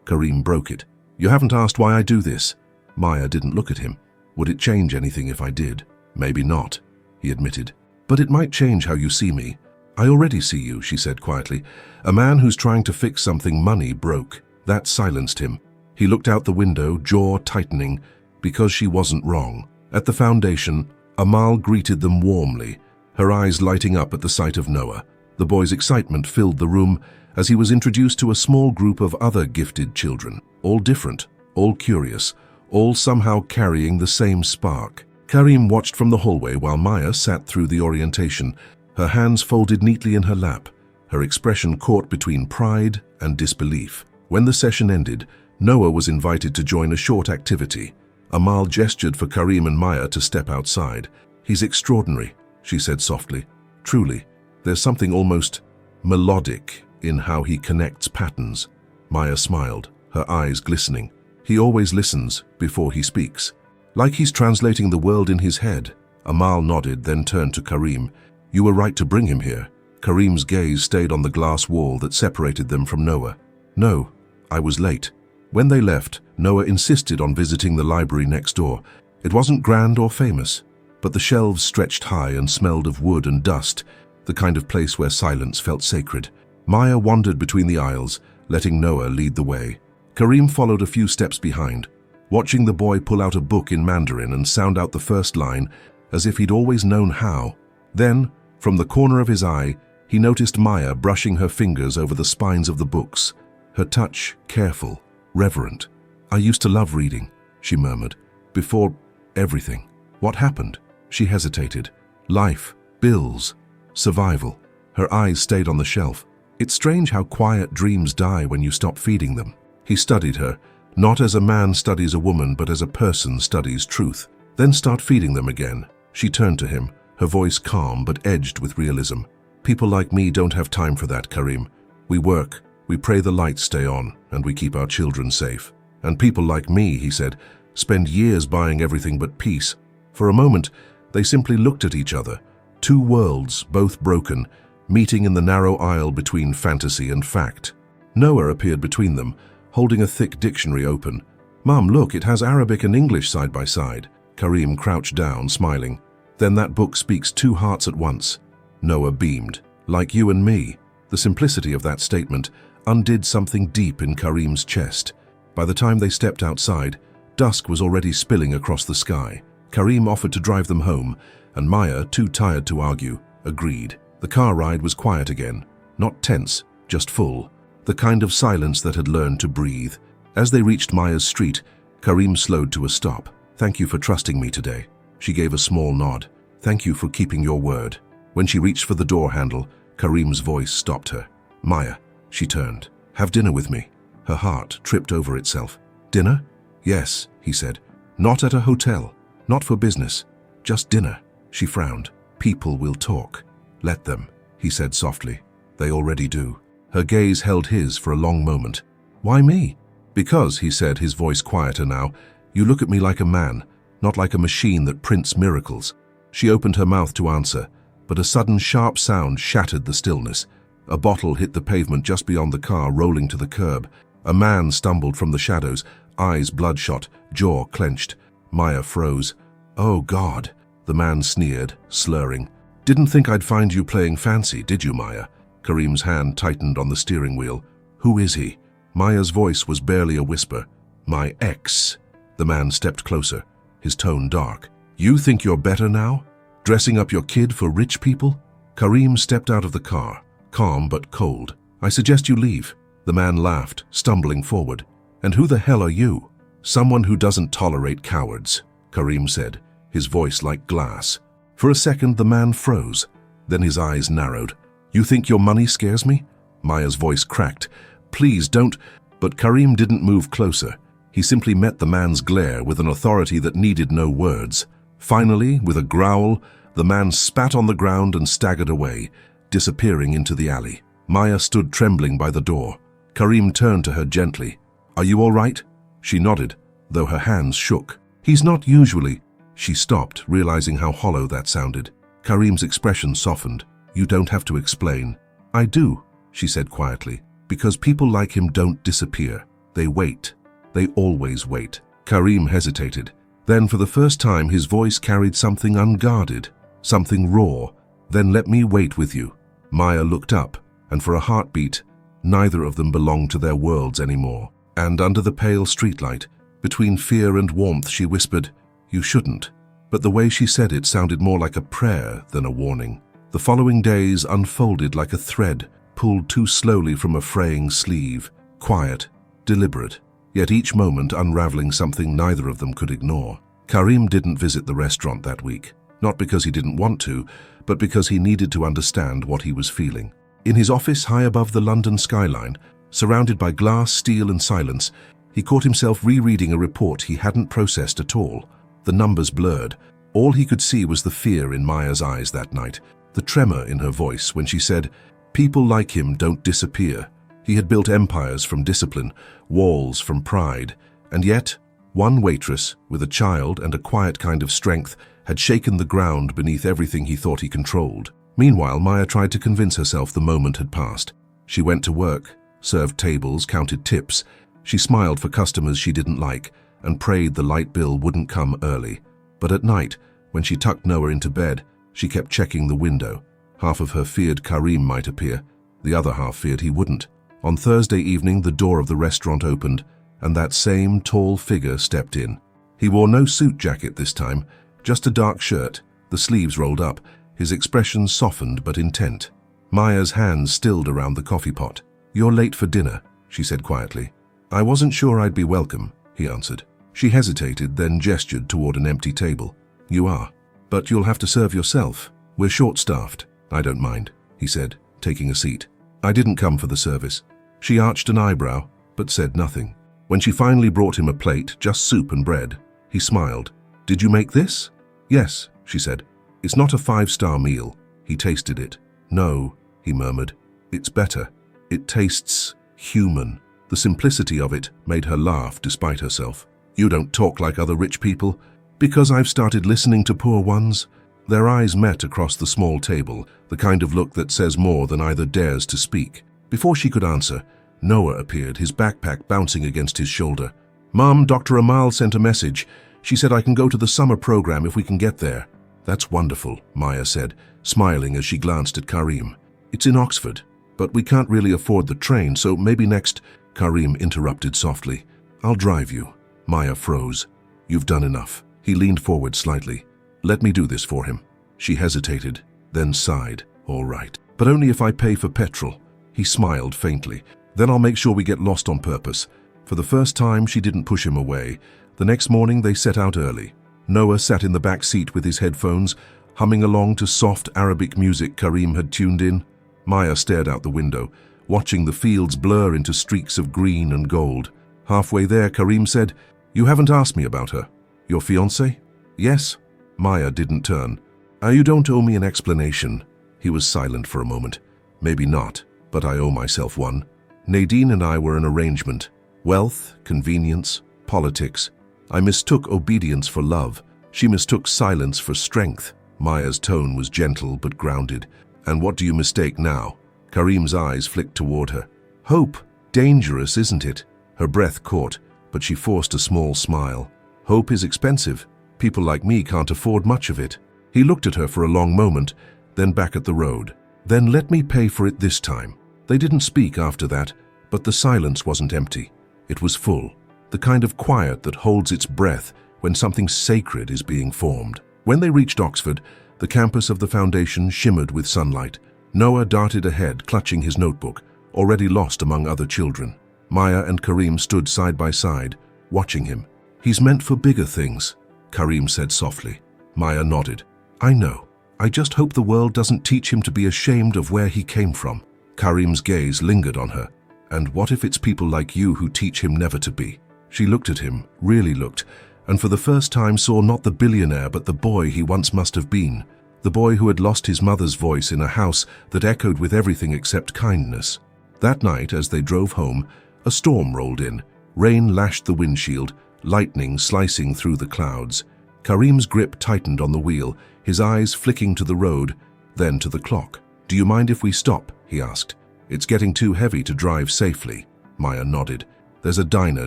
Karim broke it. "You haven't asked why I do this." Maya didn't look at him. "Would it change anything if I did?" "Maybe not," he admitted. "But it might change how you see me." "I already see you," she said quietly. "A man who's trying to fix something money broke." That silenced him. He looked out the window, jaw tightening, because she wasn't wrong. At the foundation, Amal greeted them warmly, her eyes lighting up at the sight of Noah. The boy's excitement filled the room as he was introduced to a small group of other gifted children, all different, all curious, all somehow carrying the same spark. Karim watched from the hallway while Maya sat through the orientation, her hands folded neatly in her lap, her expression caught between pride and disbelief. When the session ended, Noah was invited to join a short activity. Amal gestured for Karim and Maya to step outside. "He's extraordinary," she said softly. "Truly, there's something almost melodic in how he connects patterns." Maya smiled, her eyes glistening. "He always listens before he speaks. Like he's translating the world in his head." Amal nodded, then turned to Karim. "You were right to bring him here." Karim's gaze stayed on the glass wall that separated them from Noah. "No, I was late." When they left, Noah insisted on visiting the library next door. It wasn't grand or famous, but the shelves stretched high and smelled of wood and dust, the kind of place where silence felt sacred. Maya wandered between the aisles, letting Noah lead the way. Karim followed a few steps behind, watching the boy pull out a book in Mandarin and sound out the first line as if he'd always known how. Then, from the corner of his eye, he noticed Maya brushing her fingers over the spines of the books, her touch careful, reverent. "I used to love reading," she murmured. "Before everything." "What happened?" She hesitated. "Life, bills, survival." Her eyes stayed on the shelf. "It's strange how quiet dreams die when you stop feeding them." He studied her, not as a man studies a woman, but as a person studies truth. "Then start feeding them again." She turned to him, her voice calm but edged with realism. "People like me don't have time for that, Karim. We work, we pray the lights stay on, and we keep our children safe. And people like me," he said, "spend years buying everything but peace." For a moment, they simply looked at each other, two worlds, both broken, meeting in the narrow aisle between fantasy and fact. Noah appeared between them, holding a thick dictionary open. "Mom, look, it has Arabic and English side by side." Karim crouched down, smiling. "Then that book speaks two hearts at once." Noah beamed. "Like you and me." The simplicity of that statement undid something deep in Karim's chest. By the time they stepped outside, dusk was already spilling across the sky. Karim offered to drive them home, and Maya, too tired to argue, agreed. The car ride was quiet again, not tense, just full, the kind of silence that had learned to breathe. As they reached Maya's street, Karim slowed to a stop. "Thank you for trusting me today." She gave a small nod. "Thank you for keeping your word." When she reached for the door handle, Karim's voice stopped her. "Maya," she turned. "Have dinner with me." Her heart tripped over itself. "Dinner?" "Yes," he said. "Not at a hotel. Not for business. Just dinner." She frowned. "People will talk." "Let them," he said softly. "They already do." Her gaze held his for a long moment. "Why me?" "Because," he said, his voice quieter now, "you look at me like a man, not like a machine that prints miracles." She opened her mouth to answer, but a sudden sharp sound shattered the stillness. A bottle hit the pavement just beyond the car, rolling to the curb. A man stumbled from the shadows, eyes bloodshot, jaw clenched. Maya froze. "Oh, God," the man sneered, slurring. "Didn't think I'd find you playing fancy, did you, Maya?" Karim's hand tightened on the steering wheel. "Who is he?" Maya's voice was barely a whisper. "My ex." The man stepped closer, his tone dark. "You think you're better now? Dressing up your kid for rich people?" Karim stepped out of the car, calm but cold. "I suggest you leave." The man laughed, stumbling forward. "And who the hell are you?" "Someone who doesn't tolerate cowards," Karim said, his voice like glass. For a second, the man froze. Then his eyes narrowed. "You think your money scares me?" Maya's voice cracked. "Please don't." But Karim didn't move closer. He simply met the man's glare with an authority that needed no words. Finally, with a growl, the man spat on the ground and staggered away, disappearing into the alley. Maya stood trembling by the door. Karim turned to her gently. "Are you all right?" She nodded, though her hands shook. "He's not usually." She stopped, realizing how hollow that sounded. Karim's expression softened. "You don't have to explain." "I do," she said quietly, "because people like him don't disappear. They wait. They always wait." Karim hesitated. Then for the first time his voice carried something unguarded, something raw. "Then let me wait with you." Maya looked up, and for a heartbeat, neither of them belonged to their worlds anymore. And under the pale streetlight, between fear and warmth, she whispered, "You shouldn't." But the way she said it sounded more like a prayer than a warning. The following days unfolded like a thread pulled too slowly from a fraying sleeve, quiet, deliberate, yet each moment unraveling something neither of them could ignore. Karim didn't visit the restaurant that week, not because he didn't want to, but because he needed to understand what he was feeling. In his office high above the London skyline, surrounded by glass, steel and silence, he caught himself rereading a report he hadn't processed at all. The numbers blurred. All he could see was the fear in Maya's eyes that night, the tremor in her voice when she said, "People like him don't disappear." He had built empires from discipline, walls from pride, and yet one waitress, with a child and a quiet kind of strength, had shaken the ground beneath everything he thought he controlled. Meanwhile, Maya tried to convince herself the moment had passed. She went to work, served tables, counted tips. She smiled for customers she didn't like, and prayed the light bill wouldn't come early. But at night, when she tucked Noah into bed, she kept checking the window. Half of her feared Karim might appear, the other half feared he wouldn't. On Thursday evening, the door of the restaurant opened, and that same tall figure stepped in. He wore no suit jacket this time, just a dark shirt, the sleeves rolled up, his expression softened but intent. Maya's hands stilled around the coffee pot. "You're late for dinner," she said quietly. "I wasn't sure I'd be welcome," he answered. She hesitated, then gestured toward an empty table. "You are. But you'll have to serve yourself. We're short-staffed." "I don't mind," he said, taking a seat. "I didn't come for the service." She arched an eyebrow, but said nothing. When she finally brought him a plate, just soup and bread, he smiled. "Did you make this?" "Yes," she said. "It's not a 5-star meal." He tasted it. "No," he murmured. "It's better. It tastes human." The simplicity of it made her laugh despite herself. "You don't talk like other rich people." "Because I've started listening to poor ones." Their eyes met across the small table, the kind of look that says more than either dares to speak. Before she could answer, Noah appeared, his backpack bouncing against his shoulder. "Mom, Dr. Amal sent a message. She said I can go to the summer program if we can get there." "That's wonderful," Maya said, smiling as she glanced at Karim. "It's in Oxford, but we can't really afford the train, so maybe next—" Karim interrupted softly. "I'll drive you." Maya froze. "You've done enough." He leaned forward slightly. "Let me do this for him." She hesitated, then sighed. "All right, but only if I pay for petrol." He smiled faintly. "Then I'll make sure we get lost on purpose." For the first time, she didn't push him away. The next morning, they set out early. Noah sat in the back seat with his headphones, humming along to soft Arabic music Karim had tuned in. Maya stared out the window, watching the fields blur into streaks of green and gold. Halfway there, Karim said, "You haven't asked me about her. Your fiancé?" "Yes." Maya didn't turn. You don't owe me an explanation." He was silent for a moment. "Maybe not, but I owe myself one. Nadine and I were an arrangement. Wealth, convenience, politics. I mistook obedience for love. She mistook silence for strength." Maya's tone was gentle but grounded. "And what do you mistake now?" Karim's eyes flicked toward her. "Hope. Dangerous, isn't it?" Her breath caught, but she forced a small smile. "Hope is expensive. People like me can't afford much of it." He looked at her for a long moment, then back at the road. "Then let me pay for it this time." They didn't speak after that, but the silence wasn't empty. It was full, the kind of quiet that holds its breath when something sacred is being formed. When they reached Oxford, the campus of the foundation shimmered with sunlight. Noah darted ahead, clutching his notebook, already lost among other children. Maya and Karim stood side by side, watching him. "He's meant for bigger things," Karim said softly. Maya nodded. "I know. I just hope the world doesn't teach him to be ashamed of where he came from." Karim's gaze lingered on her. "And what if it's people like you who teach him never to be?" She looked at him, really looked, and for the first time saw not the billionaire but the boy he once must have been. The boy who had lost his mother's voice in a house that echoed with everything except kindness. That night, as they drove home, a storm rolled in. Rain lashed the windshield, lightning slicing through the clouds. Karim's grip tightened on the wheel, his eyes flicking to the road, then to the clock. "Do you mind if we stop?" he asked. "It's getting too heavy to drive safely." Maya nodded. "There's a diner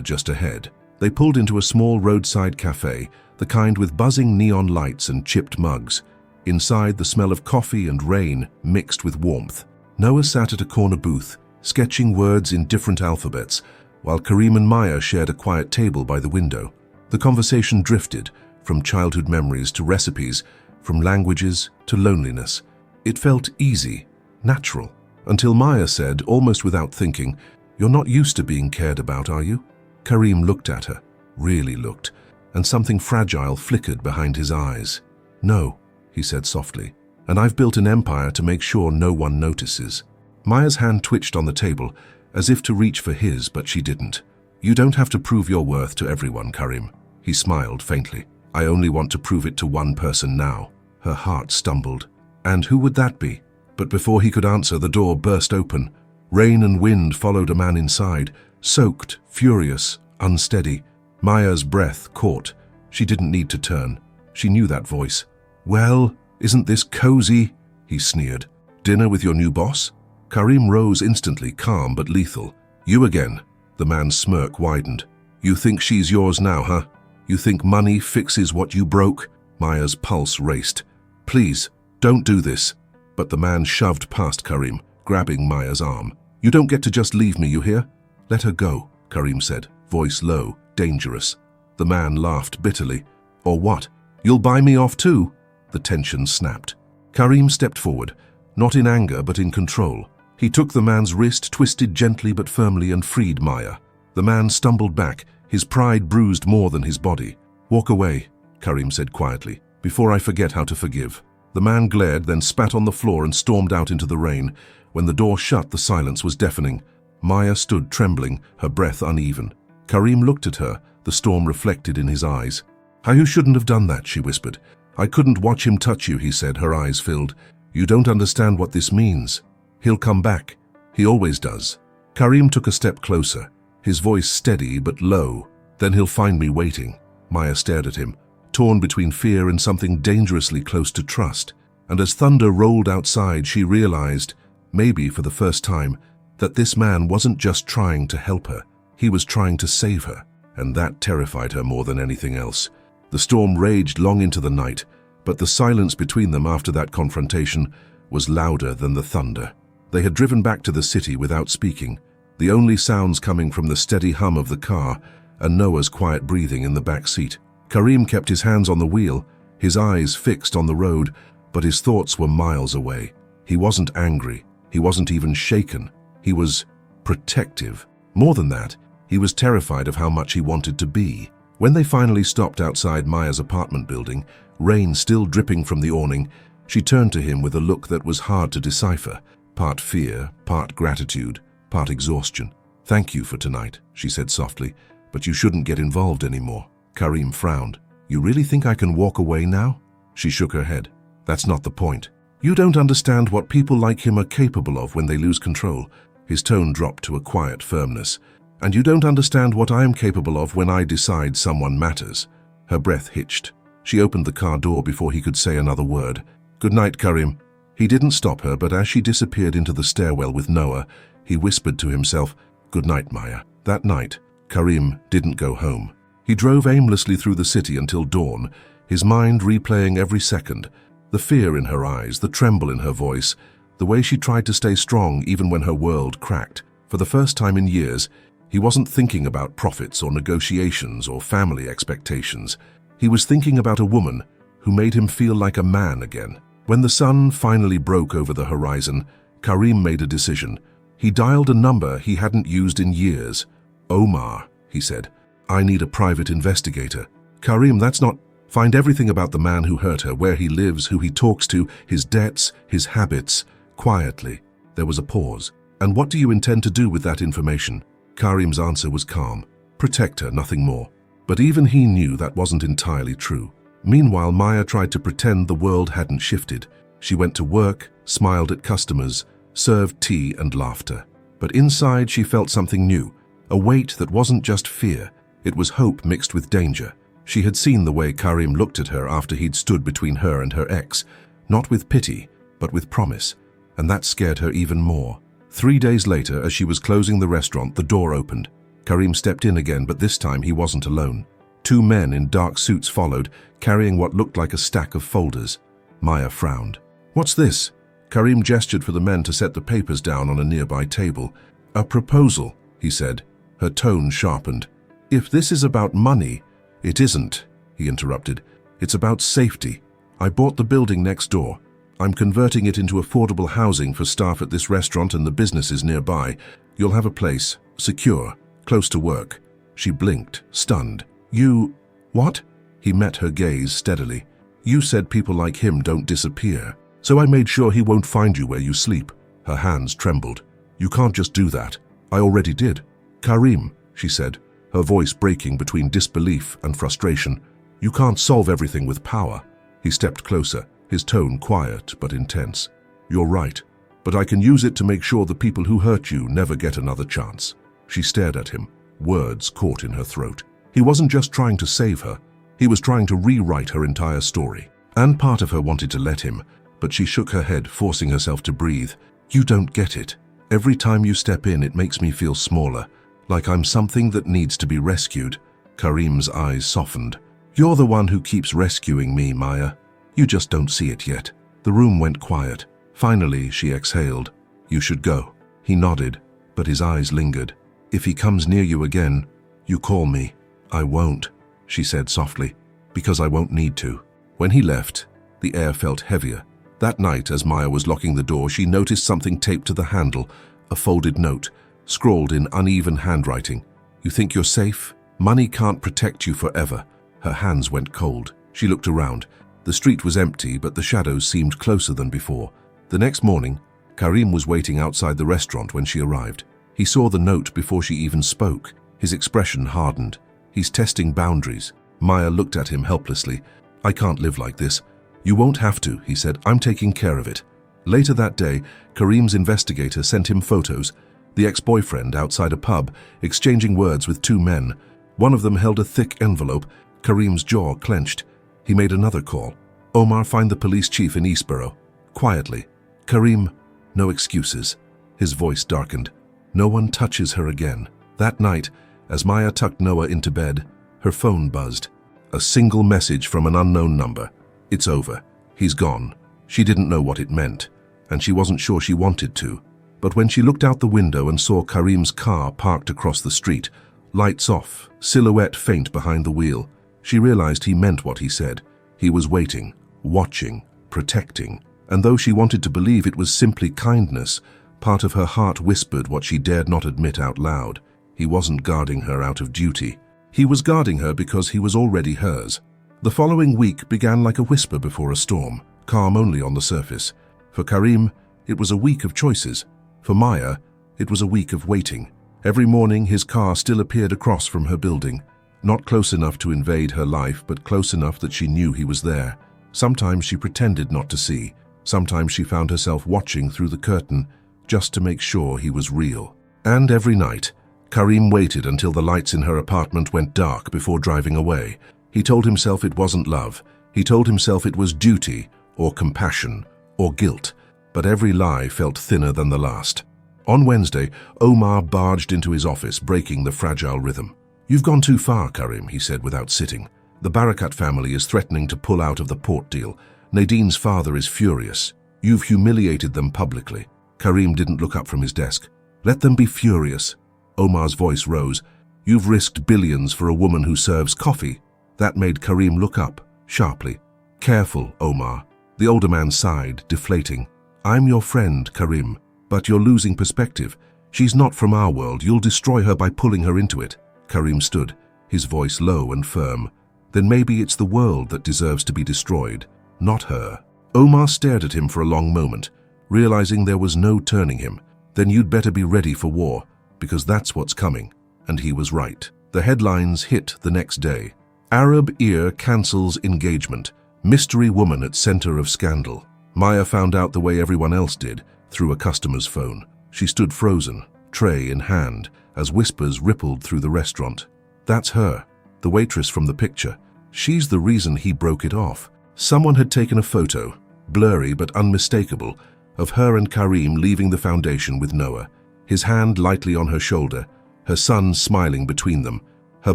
just ahead." They pulled into a small roadside cafe, the kind with buzzing neon lights and chipped mugs. Inside, the smell of coffee and rain mixed with warmth. Noah sat at a corner booth, sketching words in different alphabets, while Karim and Maya shared a quiet table by the window. The conversation drifted, from childhood memories to recipes, from languages to loneliness. It felt easy, natural, until Maya said, almost without thinking, "You're not used to being cared about, are you?" Karim looked at her, really looked, and something fragile flickered behind his eyes. "No," he said softly, "and I've built an empire to make sure no one notices." Maya's hand twitched on the table, as if to reach for his, but she didn't. "You don't have to prove your worth to everyone, Karim." He smiled faintly. "I only want to prove it to one person now." Her heart stumbled. "And who would that be?" But before he could answer, the door burst open. Rain and wind followed a man inside, soaked, furious, unsteady. Maya's breath caught. She didn't need to turn. She knew that voice. "Well, isn't this cozy?" he sneered. "Dinner with your new boss?" Karim rose instantly, calm but lethal. "You again?" The man's smirk widened. "You think she's yours now, huh? You think money fixes what you broke?" Maya's pulse raced. "Please, don't do this." But the man shoved past Karim, grabbing Maya's arm. "You don't get to just leave me, you hear?" "Let her go," Karim said, voice low, dangerous. The man laughed bitterly. "Or what? You'll buy me off too?" The tension snapped. Karim stepped forward, not in anger but in control. He took the man's wrist, twisted gently but firmly, and freed Maya. The man stumbled back, his pride bruised more than his body. "Walk away," Karim said quietly, "before I forget how to forgive." The man glared, then spat on the floor and stormed out into the rain. When the door shut, the silence was deafening. Maya stood trembling, her breath uneven. Karim looked at her, the storm reflected in his eyes. "You shouldn't have done that," she whispered. "I couldn't watch him touch you," he said, her eyes filled. "You don't understand what this means. He'll come back. He always does." Karim took a step closer, his voice steady but low. "Then he'll find me waiting." Maya stared at him, torn between fear and something dangerously close to trust. And as thunder rolled outside, she realized, maybe for the first time, that this man wasn't just trying to help her. He was trying to save her, and that terrified her more than anything else. The storm raged long into the night, but the silence between them after that confrontation was louder than the thunder. They had driven back to the city without speaking, the only sounds coming from the steady hum of the car and Noah's quiet breathing in the back seat. Karim kept his hands on the wheel, his eyes fixed on the road, but his thoughts were miles away. He wasn't angry. He wasn't even shaken. He was protective. More than that, he was terrified of how much he wanted to be. When they finally stopped outside Maya's apartment building, rain still dripping from the awning, she turned to him with a look that was hard to decipher, part fear, part gratitude, part exhaustion. "Thank you for tonight," she said softly, "but you shouldn't get involved anymore." Karim frowned. "You really think I can walk away now?" She shook her head. "That's not the point. You don't understand what people like him are capable of when they lose control." His tone dropped to a quiet firmness. "And you don't understand what I am capable of when I decide someone matters." Her breath hitched. She opened the car door before he could say another word. "Good night, Karim." He didn't stop her, but as she disappeared into the stairwell with Noah, he whispered to himself, "Good night, Maya." That night, Karim didn't go home. He drove aimlessly through the city until dawn, his mind replaying every second. The fear in her eyes, the tremble in her voice, the way she tried to stay strong even when her world cracked. For the first time in years, he wasn't thinking about profits or negotiations or family expectations. He was thinking about a woman who made him feel like a man again. When the sun finally broke over the horizon, Karim made a decision. He dialed a number he hadn't used in years. "Omar," he said, "I need a private investigator." "Karim, that's not..." "Find everything about the man who hurt her, where he lives, who he talks to, his debts, his habits." Quietly. There was a pause. "And what do you intend to do with that information?" Karim's answer was calm. "Protect her, nothing more." But even he knew that wasn't entirely true. Meanwhile, Maya tried to pretend the world hadn't shifted. She went to work, smiled at customers, served tea and laughter. But inside she felt something new, a weight that wasn't just fear, it was hope mixed with danger. She had seen the way Karim looked at her after he'd stood between her and her ex, not with pity, but with promise, and that scared her even more. 3 days later, as she was closing the restaurant, the door opened. Karim stepped in again, but this time he wasn't alone. 2 men in dark suits followed, carrying what looked like a stack of folders. Maya frowned. "What's this?" Karim gestured for the men to set the papers down on a nearby table. "A proposal," he said, her tone sharpened. "If this is about money—" "It isn't," he interrupted. "It's about safety. I bought the building next door. I'm converting it into affordable housing for staff at this restaurant and the businesses nearby. You'll have a place, secure, close to work." She blinked, stunned. "You... what?" He met her gaze steadily. "You said people like him don't disappear. So I made sure he won't find you where you sleep." Her hands trembled. "You can't just do that. I already did." "Karim," she said, her voice breaking between disbelief and frustration. "You can't solve everything with power." He stepped closer, his tone quiet but intense. "You're right, but I can use it to make sure the people who hurt you never get another chance." She stared at him, words caught in her throat. He wasn't just trying to save her, he was trying to rewrite her entire story. And part of her wanted to let him, but she shook her head, forcing herself to breathe. "You don't get it. Every time you step in, it makes me feel smaller, like I'm something that needs to be rescued." Karim's eyes softened. "You're the one who keeps rescuing me, Maya. You just don't see it yet." The room went quiet. Finally, she exhaled. "You should go." He nodded, but his eyes lingered. "If he comes near you again, you call me." "I won't," she said softly, "because I won't need to." When he left, the air felt heavier. That night, as Maya was locking the door, she noticed something taped to the handle, a folded note, scrawled in uneven handwriting. "You think you're safe? Money can't protect you forever." Her hands went cold. She looked around. The street was empty, but the shadows seemed closer than before. The next morning, Karim was waiting outside the restaurant when she arrived. He saw the note before she even spoke. His expression hardened. "He's testing boundaries." Maya looked at him helplessly. "I can't live like this." "You won't have to," he said. "I'm taking care of it." Later that day, Karim's investigator sent him photos. The ex-boyfriend outside a pub, exchanging words with 2 men. One of them held a thick envelope. Karim's jaw clenched. He made another call. "Omar, find the police chief in Eastborough." Quietly. "Karim, no excuses." His voice darkened. "No one touches her again." That night, as Maya tucked Noah into bed, her phone buzzed. A single message from an unknown number. "It's over. He's gone." She didn't know what it meant, and she wasn't sure she wanted to. But when she looked out the window and saw Karim's car parked across the street, lights off, silhouette faint behind the wheel, she realized he meant what he said. He was waiting, watching, protecting. And though she wanted to believe it was simply kindness, part of her heart whispered what she dared not admit out loud. He wasn't guarding her out of duty. He was guarding her because he was already hers. The following week began like a whisper before a storm, calm only on the surface. For Karim, it was a week of choices. For Maya, it was a week of waiting. Every morning, his car still appeared across from her building. Not close enough to invade her life, but close enough that she knew he was there. Sometimes she pretended not to see. Sometimes she found herself watching through the curtain, just to make sure he was real. And every night, Karim waited until the lights in her apartment went dark before driving away. He told himself it wasn't love. He told himself it was duty, or compassion, or guilt. But every lie felt thinner than the last. On Wednesday, Omar barged into his office, breaking the fragile rhythm. "You've gone too far, Karim," he said without sitting. "The Barakat family is threatening to pull out of the port deal. Nadine's father is furious. You've humiliated them publicly." Karim didn't look up from his desk. "Let them be furious." Omar's voice rose. "You've risked billions for a woman who serves coffee." That made Karim look up, sharply. "Careful, Omar." The older man sighed, deflating. "I'm your friend, Karim, but you're losing perspective. She's not from our world. You'll destroy her by pulling her into it." Karim stood, his voice low and firm. "Then maybe it's the world that deserves to be destroyed, not her." Omar stared at him for a long moment, realizing there was no turning him. "Then you'd better be ready for war, because that's what's coming." And he was right. The headlines hit the next day. Arab ear cancels engagement. Mystery woman at center of scandal. Maya found out the way everyone else did, through a customer's phone. She stood frozen, tray in hand, as whispers rippled through the restaurant. "That's her, the waitress from the picture." She's the reason he broke it off. Someone had taken a photo, blurry but unmistakable, of her and Karim leaving the foundation with Noah, his hand lightly on her shoulder, her son smiling between them. Her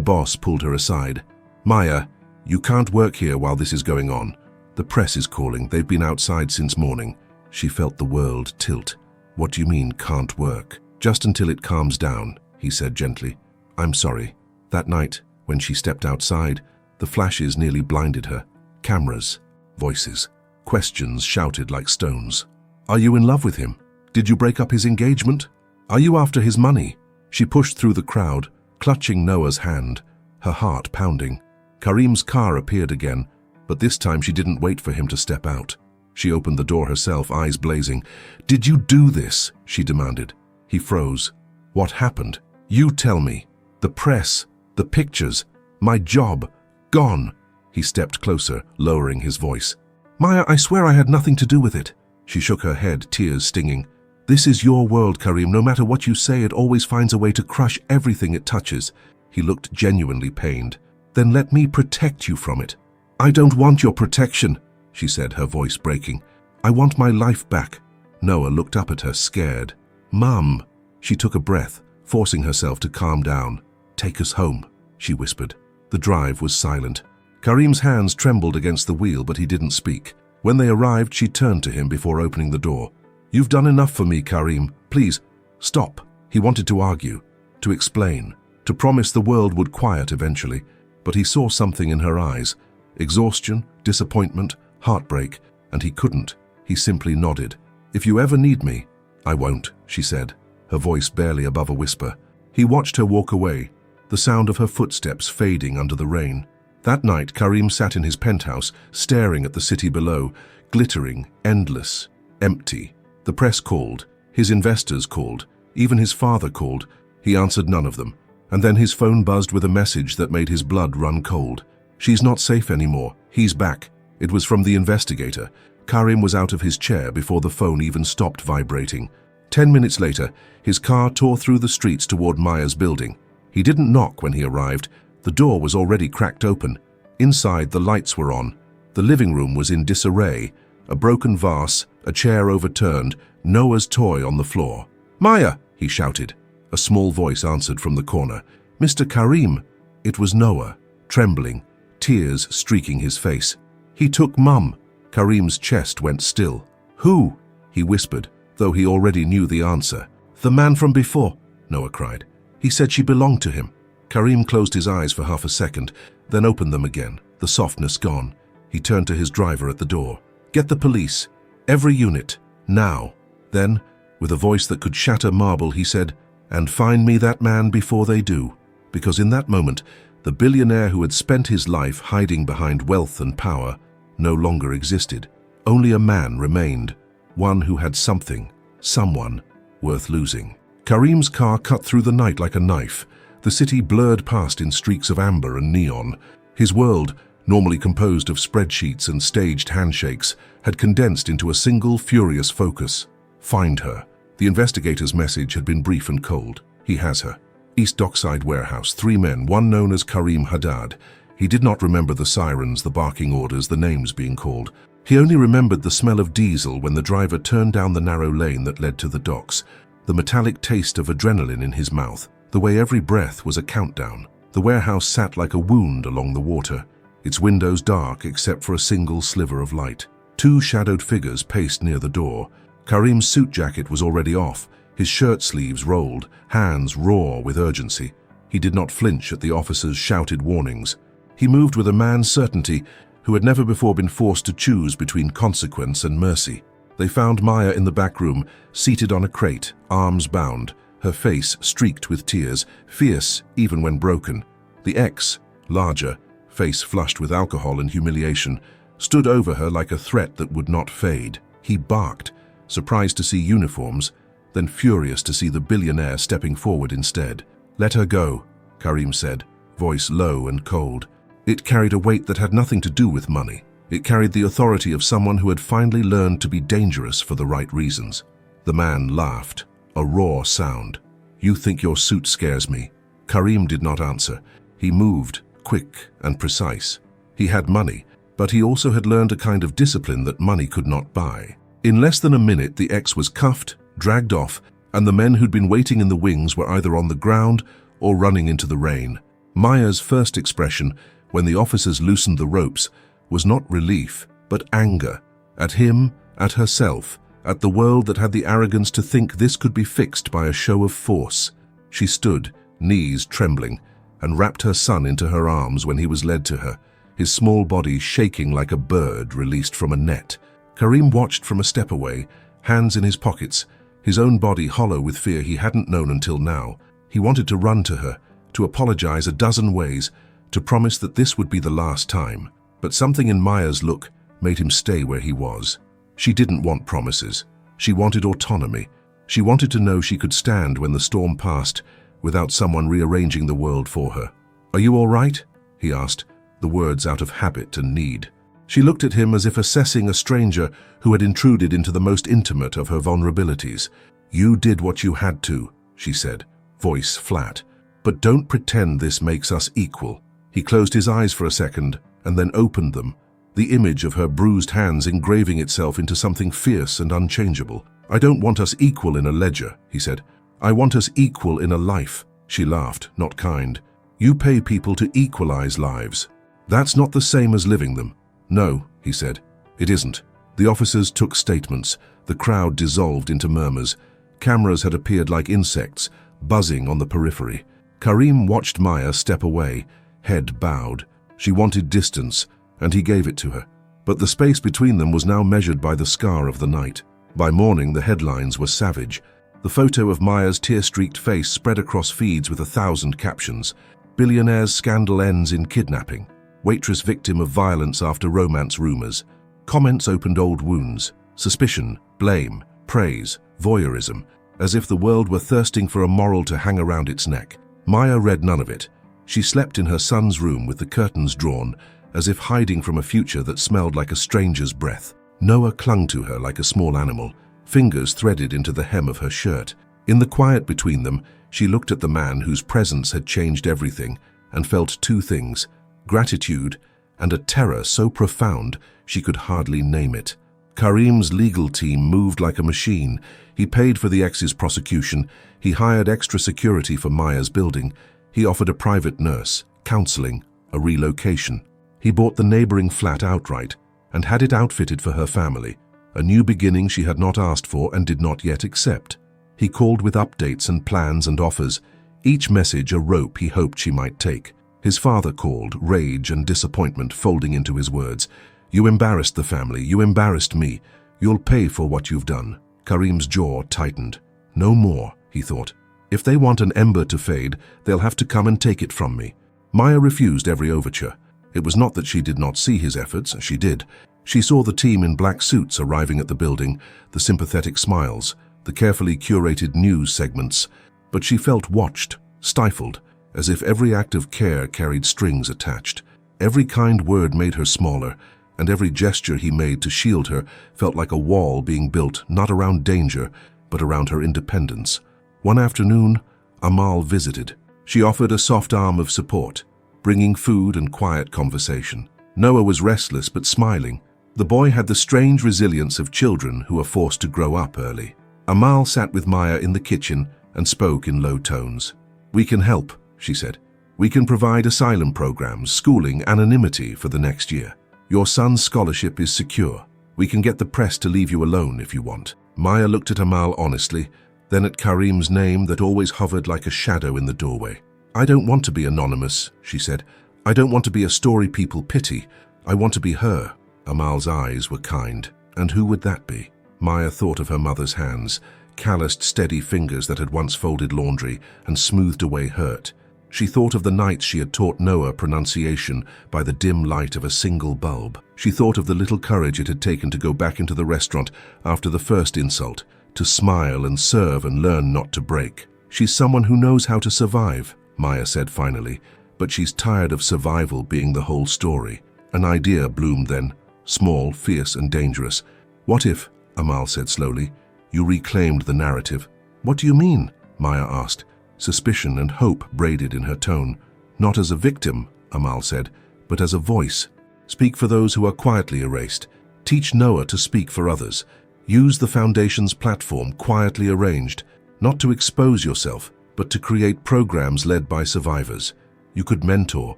boss pulled her aside. "Maya, you can't work here while this is going on. The press is calling. They've been outside since morning." She felt the world tilt. "What do you mean, can't work?" "Just until it calms down," he said gently. "I'm sorry." That night, when she stepped outside, the flashes nearly blinded her. Cameras, voices, questions shouted like stones. "Are you in love with him? Did you break up his engagement? Are you after his money?" She pushed through the crowd, clutching Noah's hand, her heart pounding. Karim's car appeared again, but this time she didn't wait for him to step out. She opened the door herself, eyes blazing. "Did you do this?" she demanded. He froze. "What happened? You tell me. The press, the pictures, my job, gone." He stepped closer, lowering his voice. "Maya, I swear I had nothing to do with it." She shook her head, tears stinging. "This is your world, Karim. No matter what you say, it always finds a way to crush everything it touches." He looked genuinely pained. "Then let me protect you from it." "I don't want your protection," she said, her voice breaking. "I want my life back." Noah looked up at her, scared. "Mum." She took a breath, forcing herself to calm down. "Take us home," she whispered. The drive was silent. Karim's hands trembled against the wheel, but he didn't speak. When they arrived, she turned to him before opening the door. "You've done enough for me, Karim. Please, stop." He wanted to argue, to explain, to promise the world would quiet eventually, but he saw something in her eyes. Exhaustion, disappointment, heartbreak, and he couldn't. He simply nodded. "If you ever need me." "I won't," she said, her voice barely above a whisper. He watched her walk away, the sound of her footsteps fading under the rain. That night, Karim sat in his penthouse, staring at the city below, glittering, endless, empty. The press called, his investors called, even his father called. He answered none of them. And then his phone buzzed with a message that made his blood run cold. "She's not safe anymore. He's back." It was from the investigator. Karim was out of his chair before the phone even stopped vibrating. 10 minutes later, his car tore through the streets toward Maya's building. He didn't knock when he arrived. The door was already cracked open. Inside, the lights were on. The living room was in disarray. A broken vase, a chair overturned, Noah's toy on the floor. "Maya!" he shouted. A small voice answered from the corner. "Mr. Karim." It was Noah, trembling, tears streaking his face. "He took Mum." Karim's chest went still. "Who?" he whispered, though he already knew the answer. "The man from before," Noah cried. "He said she belonged to him." Karim closed his eyes for half a second, then opened them again, the softness gone. He turned to his driver at the door. "Get the police. Every unit. Now." Then, with a voice that could shatter marble, he said, "And find me that man before they do." Because in that moment, the billionaire who had spent his life hiding behind wealth and power no longer existed. Only a man remained, one who had something, someone, worth losing. Karim's car cut through the night like a knife. The city blurred past in streaks of amber and neon. His world, normally composed of spreadsheets and staged handshakes, had condensed into a single furious focus. Find her. The investigator's message had been brief and cold. He has her. East Dockside Warehouse, 3 men, one known as Karim Haddad. He did not remember the sirens, the barking orders, the names being called. He only remembered the smell of diesel when the driver turned down the narrow lane that led to the docks, the metallic taste of adrenaline in his mouth, the way every breath was a countdown. The warehouse sat like a wound along the water, its windows dark except for a single sliver of light. 2 shadowed figures paced near the door. Karim's suit jacket was already off, his shirt sleeves rolled, hands raw with urgency. He did not flinch at the officer's shouted warnings. He moved with a man's certainty who had never before been forced to choose between consequence and mercy. They found Maya in the back room, seated on a crate, arms bound, her face streaked with tears, fierce even when broken. The ex, larger, face flushed with alcohol and humiliation, stood over her like a threat that would not fade. He barked, surprised to see uniforms, then furious to see the billionaire stepping forward instead. "Let her go," Karim said, voice low and cold. It carried a weight that had nothing to do with money. It carried the authority of someone who had finally learned to be dangerous for the right reasons. The man laughed, a raw sound. "You think your suit scares me?" Karim did not answer. He moved, quick and precise. He had money, but he also had learned a kind of discipline that money could not buy. In less than a minute, the ex was cuffed, dragged off, and the men who'd been waiting in the wings were either on the ground or running into the rain. Maya's first expression, when the officers loosened the ropes, was not relief, but anger. At him, at herself, at the world that had the arrogance to think this could be fixed by a show of force. She stood, knees trembling, and wrapped her son into her arms when he was led to her, his small body shaking like a bird released from a net. Karim watched from a step away, hands in his pockets, his own body hollow with fear he hadn't known until now. He wanted to run to her, to apologize a dozen ways, to promise that this would be the last time. But something in Maya's look made him stay where he was. She didn't want promises. She wanted autonomy. She wanted to know she could stand when the storm passed without someone rearranging the world for her. "Are you all right?" he asked, the words out of habit and need. She looked at him as if assessing a stranger who had intruded into the most intimate of her vulnerabilities. "You did what you had to," she said, voice flat. "But don't pretend this makes us equal." He closed his eyes for a second and then opened them, the image of her bruised hands engraving itself into something fierce and unchangeable. "I don't want us equal in a ledger," he said. "I want us equal in a life." She laughed, not kind. "You pay people to equalize lives. That's not the same as living them." "No," he said, "it isn't." The officers took statements. The crowd dissolved into murmurs. Cameras had appeared like insects, buzzing on the periphery. Karim watched Maya step away, head bowed. She wanted distance, and he gave it to her. But the space between them was now measured by the scar of the night. By morning, the headlines were savage. The photo of Maya's tear-streaked face spread across feeds with 1,000 captions. "Billionaire's scandal ends in kidnapping." "Waitress victim of violence after romance rumors." Comments opened old wounds. Suspicion, blame, praise, voyeurism, as if the world were thirsting for a moral to hang around its neck. Maya read none of it. She slept in her son's room with the curtains drawn, as if hiding from a future that smelled like a stranger's breath. Noah clung to her like a small animal, fingers threaded into the hem of her shirt. In the quiet between them, she looked at the man whose presence had changed everything and felt two things: gratitude and a terror so profound she could hardly name it. Karim's legal team moved like a machine. He paid for the ex's prosecution. He hired extra security for Maya's building. He offered a private nurse, counseling, a relocation. He bought the neighboring flat outright and had it outfitted for her family, a new beginning she had not asked for and did not yet accept. He called with updates and plans and offers, each message a rope he hoped she might take. His father called, rage and disappointment folding into his words. "You embarrassed the family, you embarrassed me. You'll pay for what you've done." Karim's jaw tightened. "No more," he thought. "If they want an ember to fade, they'll have to come and take it from me." Maya refused every overture. It was not that she did not see his efforts, she did. She saw the team in black suits arriving at the building, the sympathetic smiles, the carefully curated news segments, but she felt watched, stifled, as if every act of care carried strings attached. Every kind word made her smaller, and every gesture he made to shield her felt like a wall being built not around danger, but around her independence. One afternoon, Amal visited. She offered a soft arm of support, bringing food and quiet conversation. Noah was restless but smiling. The boy had the strange resilience of children who are forced to grow up early. Amal sat with Maya in the kitchen and spoke in low tones. "We can help," she said. "We can provide asylum programs, schooling, anonymity for the next year. Your son's scholarship is secure. We can get the press to leave you alone if you want." Maya looked at Amal honestly, then at Karim's name that always hovered like a shadow in the doorway. "I don't want to be anonymous," she said. "I don't want to be a story people pity. I want to be her." Amal's eyes were kind. And who would that be? Maya thought of her mother's hands, calloused, steady fingers that had once folded laundry and smoothed away hurt. She thought of the nights she had taught Noah pronunciation by the dim light of a single bulb. She thought of the little courage it had taken to go back into the restaurant after the first insult, to smile and serve and learn not to break. "She's someone who knows how to survive," Maya said finally, "but she's tired of survival being the whole story." An idea bloomed then, small, fierce, and dangerous. "What if," Amal said slowly, "you reclaimed the narrative?" "What do you mean?" Maya asked, suspicion and hope braided in her tone. "Not as a victim," Amal said, "but as a voice. Speak for those who are quietly erased. Teach Noah to speak for others. Use the Foundation's platform, quietly arranged, not to expose yourself, but to create programs led by survivors. You could mentor,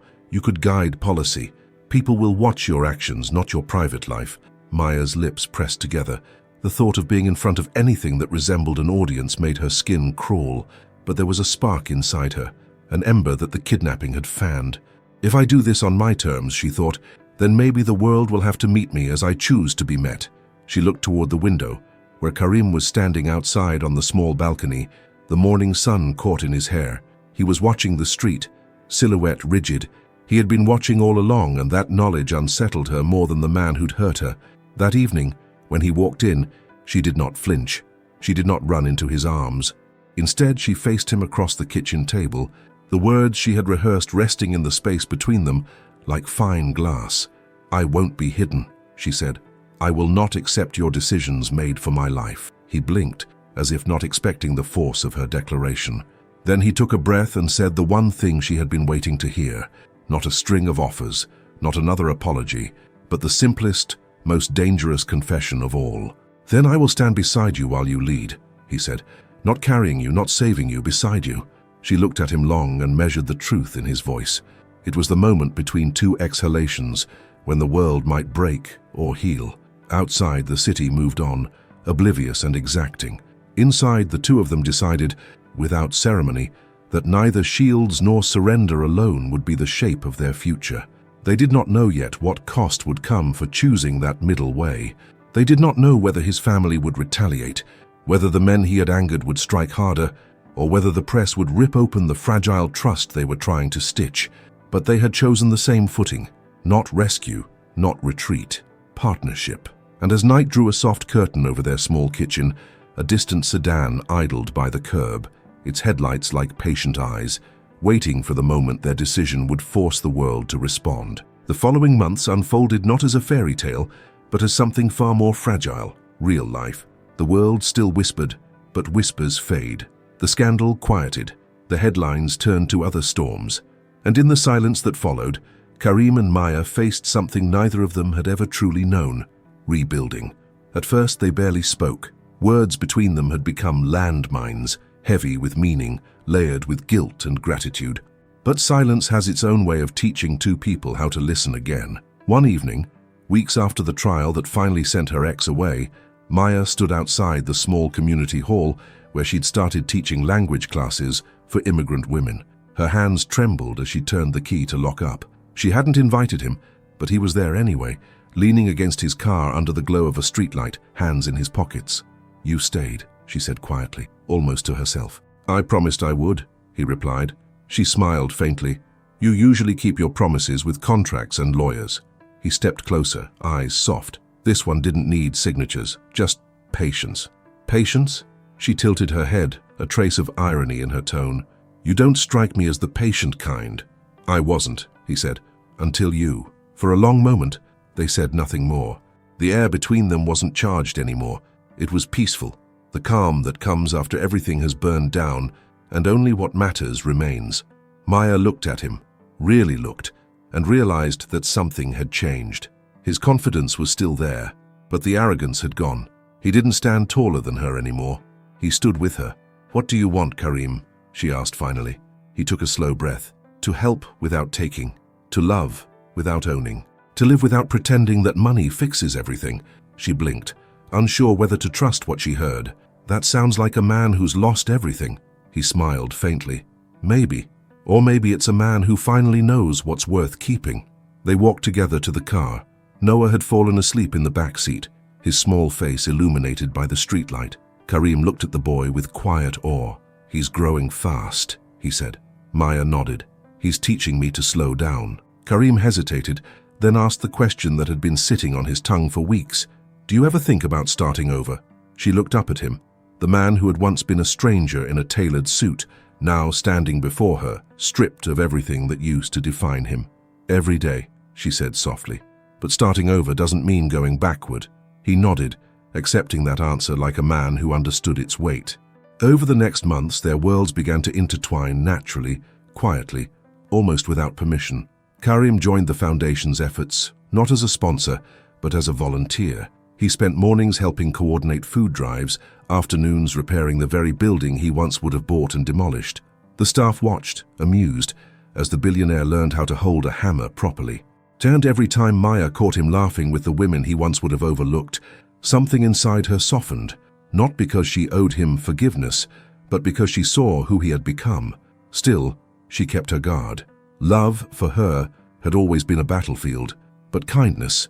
you could guide policy. People will watch your actions, not your private life. Maya's lips pressed together. The thought of being in front of anything that resembled an audience made her skin crawl, but there was a spark inside her, an ember that the kidnapping had fanned. If I do this on my terms, she thought, then maybe the world will have to meet me as I choose to be met. She looked toward the window, where Karim was standing outside on the small balcony, the morning sun caught in his hair. He was watching the street, silhouette rigid. He had been watching all along, and that knowledge unsettled her more than the man who'd hurt her. That evening, when he walked in, she did not flinch. She did not run into his arms. Instead, she faced him across the kitchen table, the words she had rehearsed resting in the space between them like fine glass. "I won't be hidden," she said. "I will not accept your decisions made for my life." He blinked, as if not expecting the force of her declaration. Then he took a breath and said the one thing she had been waiting to hear. Not a string of offers, not another apology, but the simplest, most dangerous confession of all. "Then I will stand beside you while you lead," he said. "Not carrying you, not saving you, beside you." She looked at him long and measured the truth in his voice. It was the moment between two exhalations, when the world might break or heal. Outside, the city moved on, oblivious and exacting. Inside, the two of them decided, without ceremony, that neither shields nor surrender alone would be the shape of their future. They did not know yet what cost would come for choosing that middle way. They did not know whether his family would retaliate, whether the men he had angered would strike harder, or whether the press would rip open the fragile trust they were trying to stitch. But they had chosen the same footing, not rescue, not retreat, partnership. And as night drew a soft curtain over their small kitchen, a distant sedan idled by the curb, its headlights like patient eyes, waiting for the moment their decision would force the world to respond. The following months unfolded not as a fairy tale, but as something far more fragile, real life. The world still whispered, but whispers fade. The scandal quieted, the headlines turned to other storms. And in the silence that followed, Karim and Maya faced something neither of them had ever truly known: rebuilding. At first they barely spoke. Words between them had become landmines, heavy with meaning, layered with guilt and gratitude. But silence has its own way of teaching two people how to listen again. One evening, weeks after the trial that finally sent her ex away, Maya stood outside the small community hall where she'd started teaching language classes for immigrant women. Her hands trembled as she turned the key to lock up. She hadn't invited him, but he was there anyway, leaning against his car under the glow of a streetlight, hands in his pockets. "You stayed," she said quietly, almost to herself. "I promised I would," he replied. She smiled faintly. "You usually keep your promises with contracts and lawyers." He stepped closer, eyes soft. This one didn't need signatures, just patience. "Patience?" She tilted her head, a trace of irony in her tone. "You don't strike me as the patient kind." "I wasn't," he said, "until you." For a long moment, they said nothing more. The air between them wasn't charged anymore. It was peaceful, the calm that comes after everything has burned down, and only what matters remains. Maya looked at him, really looked, and realized that something had changed. His confidence was still there, but the arrogance had gone. He didn't stand taller than her anymore. He stood with her. "What do you want, Karim?" she asked finally. He took a slow breath. "To help without taking, to love without owning, to live without pretending that money fixes everything." She blinked, unsure whether to trust what she heard. "That sounds like a man who's lost everything." He smiled faintly. "Maybe. Or maybe it's a man who finally knows what's worth keeping." They walked together to the car. Noah had fallen asleep in the back seat, his small face illuminated by the streetlight. Karim looked at the boy with quiet awe. "He's growing fast," he said. Maya nodded. "He's teaching me to slow down." Karim hesitated, then asked the question that had been sitting on his tongue for weeks. "Do you ever think about starting over?" She looked up at him, the man who had once been a stranger in a tailored suit, now standing before her, stripped of everything that used to define him. "Every day," she said softly. "But starting over doesn't mean going backward." He nodded, accepting that answer like a man who understood its weight. Over the next months, their worlds began to intertwine naturally, quietly, almost without permission. Karim joined the foundation's efforts, not as a sponsor, but as a volunteer. He spent mornings helping coordinate food drives, afternoons repairing the very building he once would have bought and demolished. The staff watched, amused, as the billionaire learned how to hold a hammer properly. And every time Maya caught him laughing with the women he once would have overlooked, something inside her softened, not because she owed him forgiveness, but because she saw who he had become. Still, she kept her guard. Love, for her, had always been a battlefield, but kindness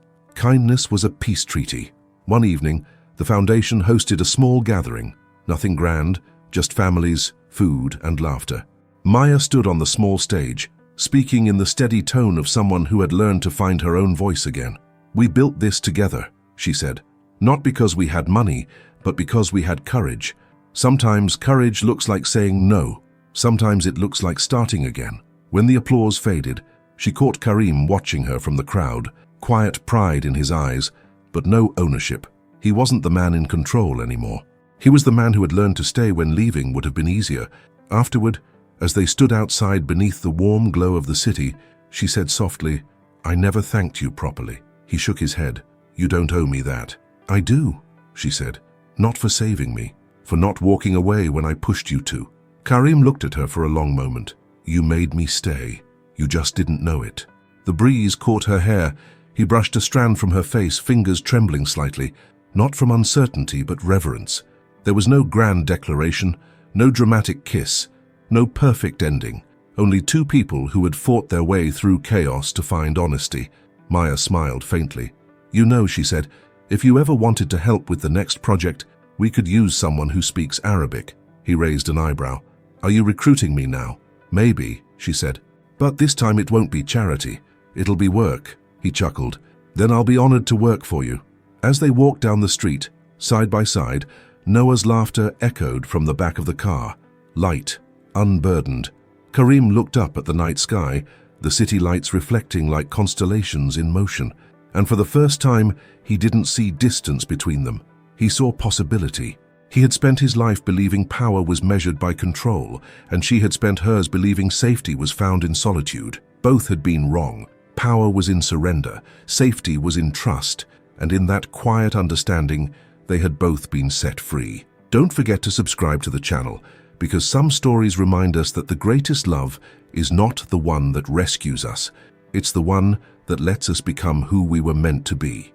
was a peace treaty. One evening, the foundation hosted a small gathering. Nothing grand, just families, food, and laughter. Maya stood on the small stage, speaking in the steady tone of someone who had learned to find her own voice again. "We built this together," she said. "Not because we had money, but because we had courage. Sometimes courage looks like saying no. Sometimes it looks like starting again." When the applause faded, she caught Karim watching her from the crowd, quiet pride in his eyes, but no ownership. He wasn't the man in control anymore. He was the man who had learned to stay when leaving would have been easier. Afterward, as they stood outside beneath the warm glow of the city, she said softly, "I never thanked you properly." He shook his head. "You don't owe me that." "I do," she said. "Not for saving me, for not walking away when I pushed you to." Karim looked at her for a long moment. "You made me stay. You just didn't know it." The breeze caught her hair. He brushed a strand from her face, fingers trembling slightly, not from uncertainty but reverence. There was no grand declaration, no dramatic kiss, no perfect ending, only two people who had fought their way through chaos to find honesty. Maya smiled faintly. "You know," she said, "if you ever wanted to help with the next project, we could use someone who speaks Arabic." He raised an eyebrow. "Are you recruiting me now?" "Maybe," she said. "But this time it won't be charity. It'll be work." He chuckled. "Then I'll be honored to work for you." As they walked down the street, side by side, Noah's laughter echoed from the back of the car. Light, unburdened. Karim looked up at the night sky, the city lights reflecting like constellations in motion. And for the first time, he didn't see distance between them. He saw possibility. He had spent his life believing power was measured by control, and she had spent hers believing safety was found in solitude. Both had been wrong. Power was in surrender, safety was in trust, and in that quiet understanding, they had both been set free. Don't forget to subscribe to the channel, because some stories remind us that the greatest love is not the one that rescues us. It's the one that lets us become who we were meant to be.